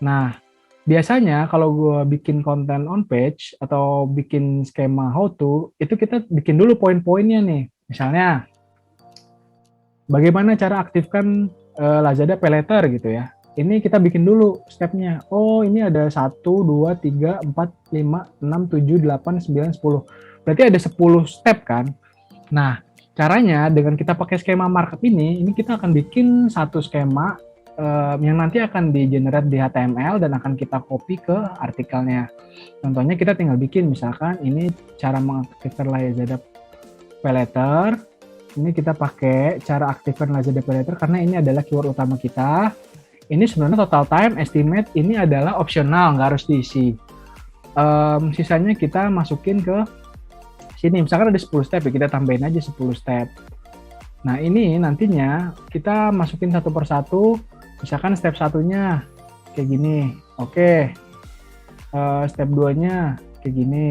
Nah, biasanya kalau gue bikin konten on page atau bikin skema how to, itu kita bikin dulu poin-poinnya nih. Misalnya, bagaimana cara aktifkan Lazada Pay Later gitu ya. Ini kita bikin dulu stepnya. Oh, ini ada 1, 2, 3, 4, 5, 6, 7, 8, 9, 10. Berarti ada 10 step kan. Nah, caranya dengan kita pakai skema markup ini kita akan bikin satu skema yang nanti akan di-generate di HTML dan akan kita copy ke artikelnya. Contohnya kita tinggal bikin, misalkan ini cara mengaktifkan Lazada Pay Later. Ini kita pakai cara aktifkan Lazada Pay Later karena ini adalah keyword utama kita. Ini sebenarnya total time estimate ini adalah opsional, nggak harus diisi. Sisanya kita masukin ke sini. Misalkan ada 10 step ya, kita tambahin aja 10 step. Nah, ini nantinya kita masukin satu persatu. Misalkan step 1-nya kayak gini. Oke. Step 2-nya kayak gini.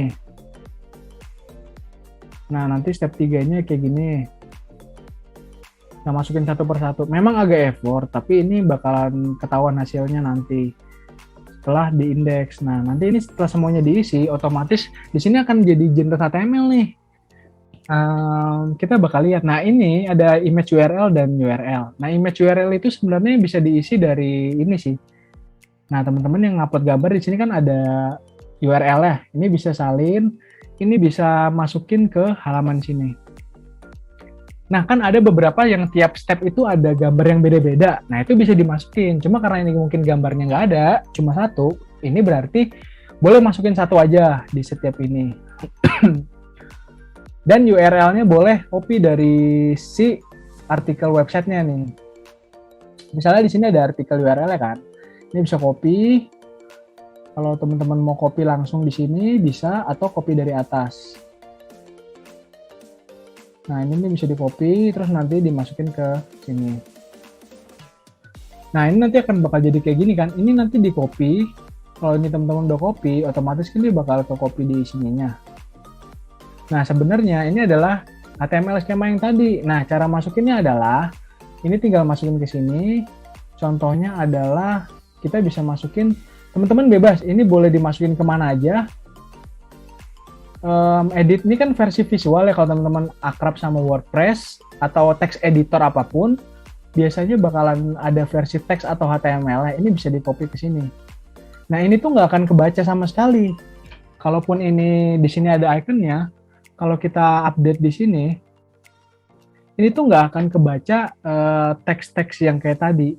Nah, nanti step 3-nya kayak gini. Nah, masukin satu persatu. Memang agak effort, tapi ini bakalan ketahuan hasilnya nanti setelah diindeks. Nah, nanti ini setelah semuanya diisi, otomatis di sini akan jadi generate HTML nih. Kita bakal lihat. Nah, ini ada image URL dan URL. Nah, image URL itu sebenarnya bisa diisi dari ini sih. Nah, teman-teman yang ngupload gambar di sini kan ada URL ya. Ini bisa salin, ini bisa masukin ke halaman sini. Nah, kan ada beberapa yang tiap step itu ada gambar yang beda-beda. Nah, itu bisa dimasukin. Cuma karena ini mungkin gambarnya nggak ada, cuma satu, ini berarti boleh masukin satu aja di setiap ini. Dan URL-nya boleh copy dari si artikel websitenya nih. Misalnya di sini ada artikel URL-nya kan. Ini bisa copy. Kalau teman-teman mau copy langsung di sini bisa, atau copy dari atas. Nah, ini bisa di-copy, terus nanti dimasukin ke sini. Nah, ini nanti akan bakal jadi kayak gini kan. Ini nanti di-copy. Kalau ini teman-teman udah copy, otomatis kan dia bakal ke-copy di sininya. Nah, sebenarnya ini adalah HTML skema yang tadi. Nah, cara masukinnya adalah, ini tinggal masukin ke sini. Contohnya adalah, kita bisa masukin, teman-teman bebas, ini boleh dimasukin kemana aja. Edit ini kan versi visual ya, kalau teman-teman akrab sama WordPress atau text editor apapun, biasanya bakalan ada versi teks atau HTML. Ini bisa di-copy ke sini. Nah, ini tuh nggak akan kebaca sama sekali. Kalaupun ini di sini ada ikonnya, kalau kita update di sini, ini tuh nggak akan kebaca teks-teks yang kayak tadi.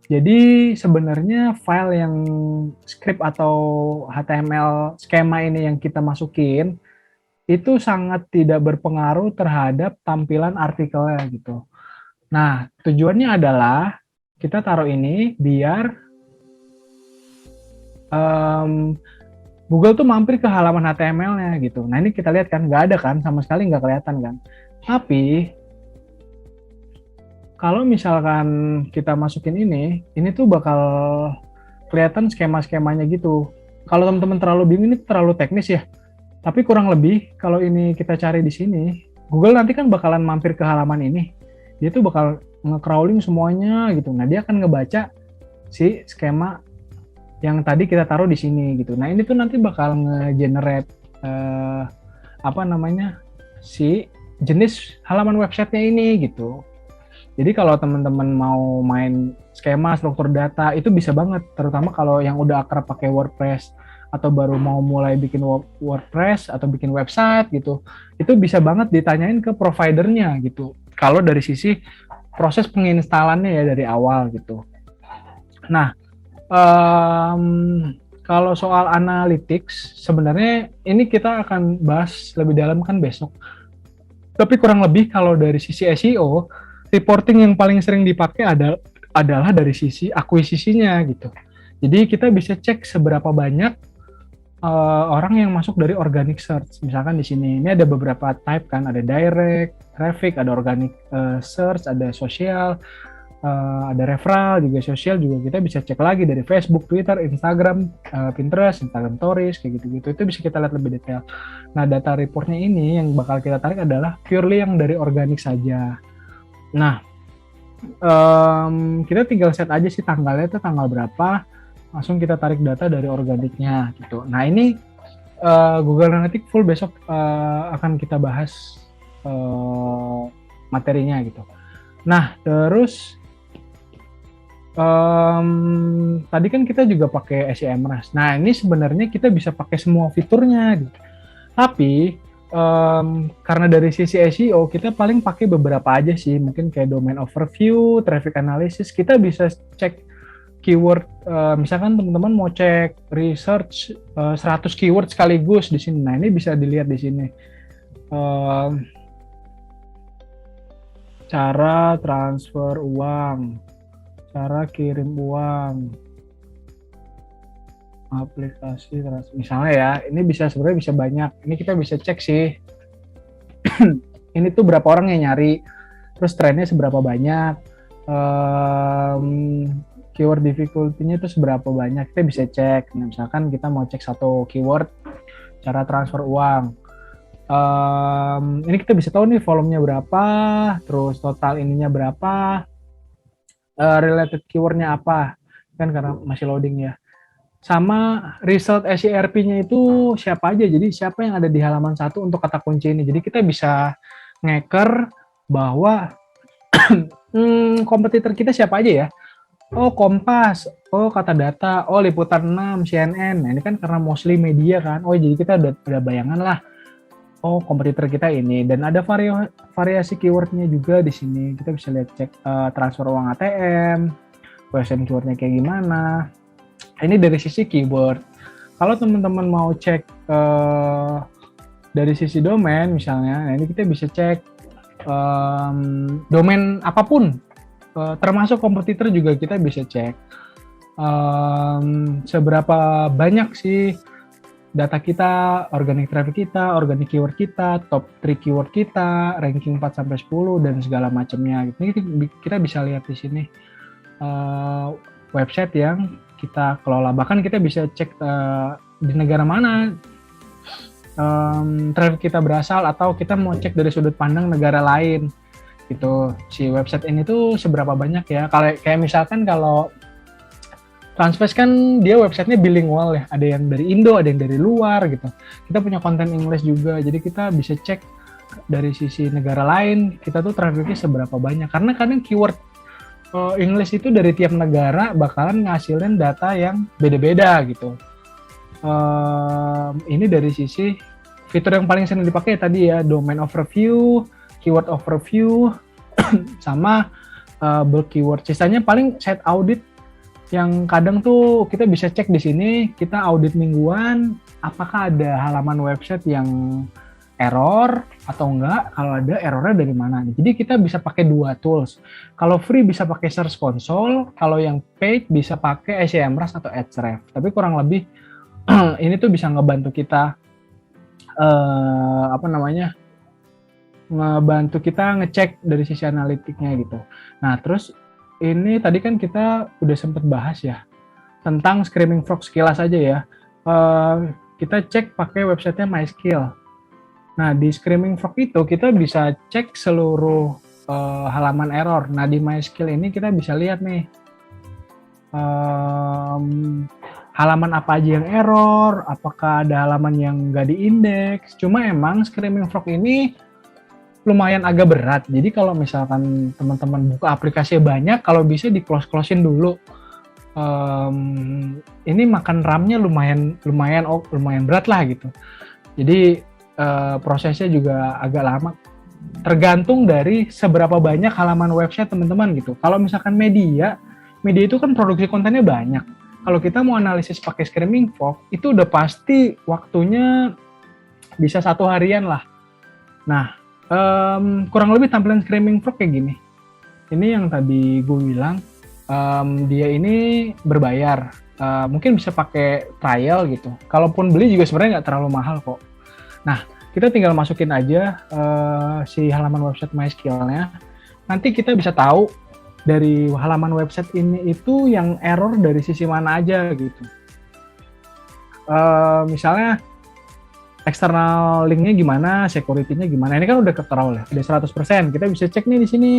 Jadi sebenarnya file yang script atau HTML skema ini yang kita masukin itu sangat tidak berpengaruh terhadap tampilan artikelnya gitu. Nah, tujuannya adalah kita taruh ini biar Google tuh mampir ke halaman HTML-nya gitu. Nah, ini kita lihat kan, nggak ada kan, sama sekali nggak kelihatan kan. Tapi kalau misalkan kita masukin ini tuh bakal kelihatan skema-skemanya gitu. Kalau teman-teman terlalu bingung, ini terlalu teknis ya. Tapi kurang lebih, kalau ini kita cari di sini, Google nanti kan bakalan mampir ke halaman ini. Dia tuh bakal nge-crawling semuanya gitu. Nah, dia akan ngebaca si skema yang tadi kita taruh di sini gitu. Nah, ini tuh nanti bakal nge-generate si jenis halaman websitenya ini gitu. Jadi kalau teman-teman mau main skema, struktur data, itu bisa banget. Terutama kalau yang udah akrab pakai WordPress atau baru mau mulai bikin WordPress atau bikin website gitu. Itu bisa banget ditanyain ke providernya gitu. Kalau dari sisi proses penginstalannya ya dari awal gitu. Nah, kalau soal analytics, sebenarnya ini kita akan bahas lebih dalam kan besok. Tapi kurang lebih kalau dari sisi SEO, reporting yang paling sering dipakai adalah dari sisi akuisisinya gitu. Jadi kita bisa cek seberapa banyak orang yang masuk dari organic search. Misalkan di sini ini ada beberapa type kan, ada direct, traffic, ada organic search, ada sosial, ada referral juga, sosial juga. Kita bisa cek lagi dari Facebook, Twitter, Instagram, Pinterest, Instagram Stories kayak gitu-gitu. Itu bisa kita lihat lebih detail. Nah, data reportnya ini yang bakal kita tarik adalah purely yang dari organik saja. Nah, kita tinggal set aja sih tanggalnya itu tanggal berapa, langsung kita tarik data dari organiknya gitu. Nah, ini Google Analytics full besok akan kita bahas materinya gitu. Nah, terus tadi kan kita juga pakai SEMrush. Nah, ini sebenarnya kita bisa pakai semua fiturnya gitu. Tapi karena dari sisi SEO kita paling pakai beberapa aja sih, mungkin kayak domain overview, traffic analysis. Kita bisa cek keyword, misalkan teman-teman mau cek research 100 keyword sekaligus di sini. Nah, ini bisa dilihat di sini. Cara transfer uang, cara kirim uang, aplikasi misalnya ya, ini bisa sebenarnya bisa banyak. Ini kita bisa cek sih. Ini tuh berapa orang yang nyari, terus trennya seberapa banyak. Keyword difficulty-nya itu seberapa banyak, kita bisa cek. Nah, misalkan kita mau cek satu keyword, cara transfer uang. Ini kita bisa tahu nih volumenya berapa, terus total ininya berapa, related keyword-nya apa, kan karena masih loading ya. Sama result SERP-nya itu siapa aja, jadi siapa yang ada di halaman 1 untuk kata kunci ini. Jadi kita bisa ngeker bahwa kompetitor kita siapa aja ya. Oh, Kompas, oh Kata Data, oh Liputan 6, CNN. Nah, ini kan karena mostly media kan. Oh, jadi kita udah bayangan lah. Oh, kompetitor kita ini. Dan ada variasi keywordnya juga di sini. Kita bisa lihat cek transfer uang ATM, QSM keywordnya kayak gimana. Ini dari sisi keyword. Kalau teman-teman mau cek dari sisi domain misalnya, nah ini kita bisa cek domain apapun. Termasuk kompetitor juga kita bisa cek seberapa banyak sih data kita, organic traffic kita, organic keyword kita, top 3 keyword kita, ranking 4-10 dan segala macamnya. Ini kita bisa lihat di sini website yang kita kelola. Bahkan kita bisa cek di negara mana traffic kita berasal, atau kita mau cek dari sudut pandang negara lain. Gitu, si website ini tuh seberapa banyak ya. Kayak misalkan kalau Transfast kan dia websitenya bilingual ya, ada yang dari Indo, ada yang dari luar gitu. Kita punya konten English juga, jadi kita bisa cek dari sisi negara lain, kita tuh trafficnya seberapa banyak. Karena kadang keyword English itu dari tiap negara bakalan ngasilin data yang beda-beda gitu. Ini dari sisi fitur yang paling sering dipakai tadi ya, domain overview, keyword overview, sama bulk keyword. Sisanya paling set audit yang kadang tuh kita bisa cek di sini, kita audit mingguan, apakah ada halaman website yang error atau enggak, kalau ada errornya dari mana. Jadi kita bisa pakai dua tools. Kalau free bisa pakai Search Console, kalau yang paid bisa pakai SEMrush atau Ahrefs. Tapi kurang lebih ini tuh bisa ngebantu kita ngebantu kita ngecek dari sisi analitiknya gitu. Nah, terus ini tadi kan kita udah sempet bahas ya tentang Screaming Frog sekilas aja ya. Kita cek pakai websitenya MySkill. Nah, di Screaming Frog itu kita bisa cek seluruh halaman error. Nah, di MySkill ini kita bisa lihat nih halaman apa aja yang error, apakah ada halaman yang nggak diindeks. Cuma emang Screaming Frog ini lumayan agak berat. Jadi kalau misalkan teman-teman buka aplikasinya banyak, kalau bisa di close-closein dulu. Ini makan RAM-nya lumayan berat lah gitu. Jadi prosesnya juga agak lama. Tergantung dari seberapa banyak halaman website teman-teman gitu. Kalau misalkan media itu kan produksi kontennya banyak. Kalau kita mau analisis pakai Screaming Frog, itu udah pasti waktunya bisa 1 harian lah. Nah, kurang lebih tampilan Screaming Frog kayak gini. Ini yang tadi gue bilang, dia ini berbayar. mungkin bisa pakai trial gitu. Kalaupun beli juga sebenarnya nggak terlalu mahal kok. Nah, kita tinggal masukin aja si halaman website MySQL-nya. Nanti kita bisa tahu dari halaman website ini itu yang error dari sisi mana aja gitu. Misalnya eksternal linknya gimana, security-nya gimana. Ini kan udah ke-crawl ya, udah 100%. Kita bisa cek nih di sini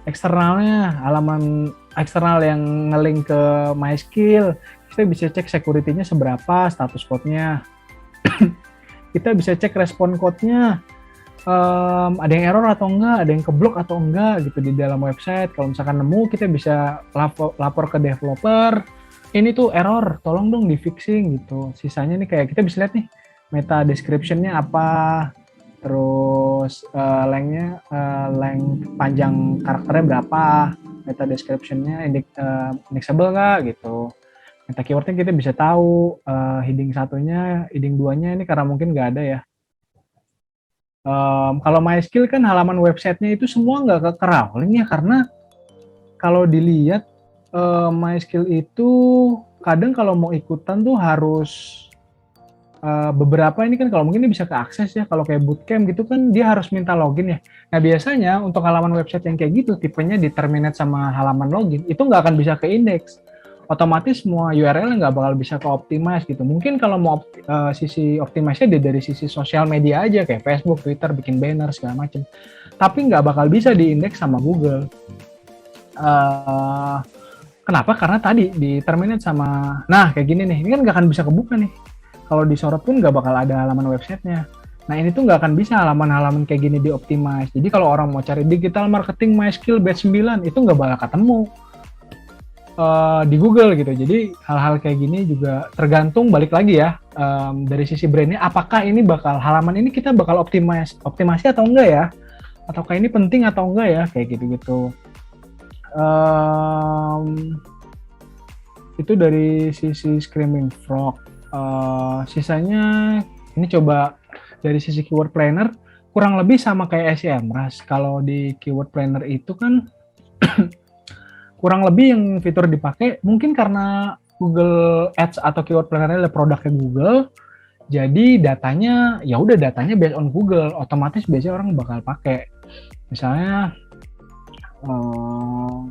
eksternalnya, halaman eksternal yang nge-link ke MySQL. Kita bisa cek security-nya seberapa, status code-nya. Kita bisa cek respon code-nya. Ada yang error atau enggak, ada yang keblok atau enggak gitu di dalam website. Kalau misalkan nemu, kita bisa lapor ke developer. Ini tuh error, tolong dong di fixing gitu. Sisanya nih kayak kita bisa lihat nih meta description-nya apa, terus length panjang karakternya berapa, meta description-nya indexable nggak gitu. Meta keyword-nya kita bisa tahu, heading satunya, heading 2-nya ini karena mungkin nggak ada ya. Kalau MySQL kan halaman website-nya itu semua nggak ke-crawling ya, karena kalau dilihat MySQL itu kadang kalau mau ikutan tuh harus beberapa ini kan kalau mungkin ini bisa keakses ya, kalau kayak bootcamp gitu kan dia harus minta login ya. Nah biasanya untuk halaman website yang kayak gitu tipenya di terminate sama halaman login itu nggak akan bisa ke index, otomatis semua URL nggak bakal bisa ke optimize gitu. Mungkin kalau mau sisi optimize-nya dari sisi sosial media aja kayak Facebook, Twitter, bikin banner segala macam, tapi nggak bakal bisa di index sama Google. Kenapa? Karena tadi di terminate sama, nah kayak gini nih, ini kan nggak akan bisa kebuka nih. Kalau disorot pun nggak bakal ada halaman websitenya. Nah ini tuh nggak akan bisa halaman-halaman kayak gini di-optimize. Jadi kalau orang mau cari digital marketing MySQL batch 9, itu nggak bakal ketemu di Google gitu. Jadi hal-hal kayak gini juga tergantung, balik lagi ya, dari sisi brandnya, apakah ini bakal, halaman ini kita bakal optimasi atau enggak ya? Ataukah ini penting atau enggak ya? Kayak gitu-gitu. Itu dari sisi Screaming Frog. Sisanya ini coba dari sisi keyword planner kurang lebih sama kayak SEMrush. Kalau di keyword planner itu kan kurang lebih yang fitur dipakai mungkin karena Google Ads atau keyword planner adalah produknya Google, jadi datanya ya udah datanya based on Google, otomatis biasanya orang bakal pakai. Misalnya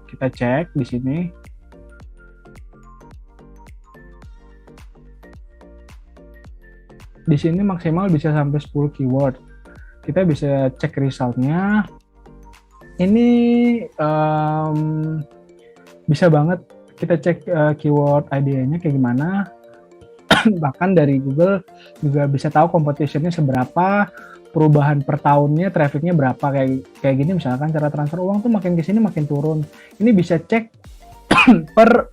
kita cek di sini. Di sini maksimal bisa sampai 10 keyword. Kita bisa cek resultnya. Ini bisa banget kita cek keyword ID-nya kayak gimana. Bahkan dari Google juga bisa tahu competition-nya seberapa, perubahan per tahunnya, traffic-nya berapa, kayak gini misalkan cara transfer uang tuh makin kesini makin turun. Ini bisa cek per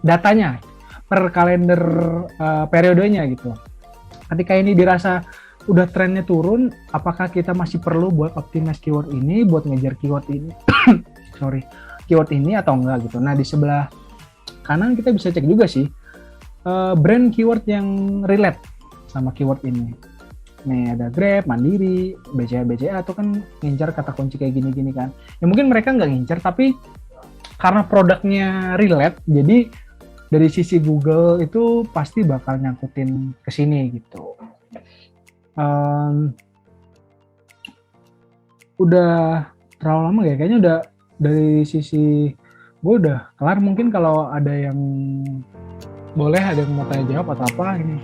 datanya, per kalender periodenya gitu. Ketika ini dirasa udah trennya turun, apakah kita masih perlu buat optimize keyword ini, buat ngejar keyword ini, keyword ini atau enggak gitu. Nah di sebelah kanan kita bisa cek juga sih brand keyword yang relate sama keyword ini. Nih ada Grab, Mandiri, BCA, itu kan ngincar kata kunci kayak gini-gini kan. Ya mungkin mereka nggak ngincar, tapi karena produknya relate, jadi dari sisi Google itu pasti bakal nyangkutin ke sini gitu. Udah terlalu lama ya, kayaknya udah dari sisi gue udah kelar. Mungkin kalau ada yang boleh, ada yang mau tanya jawab atau apa ini.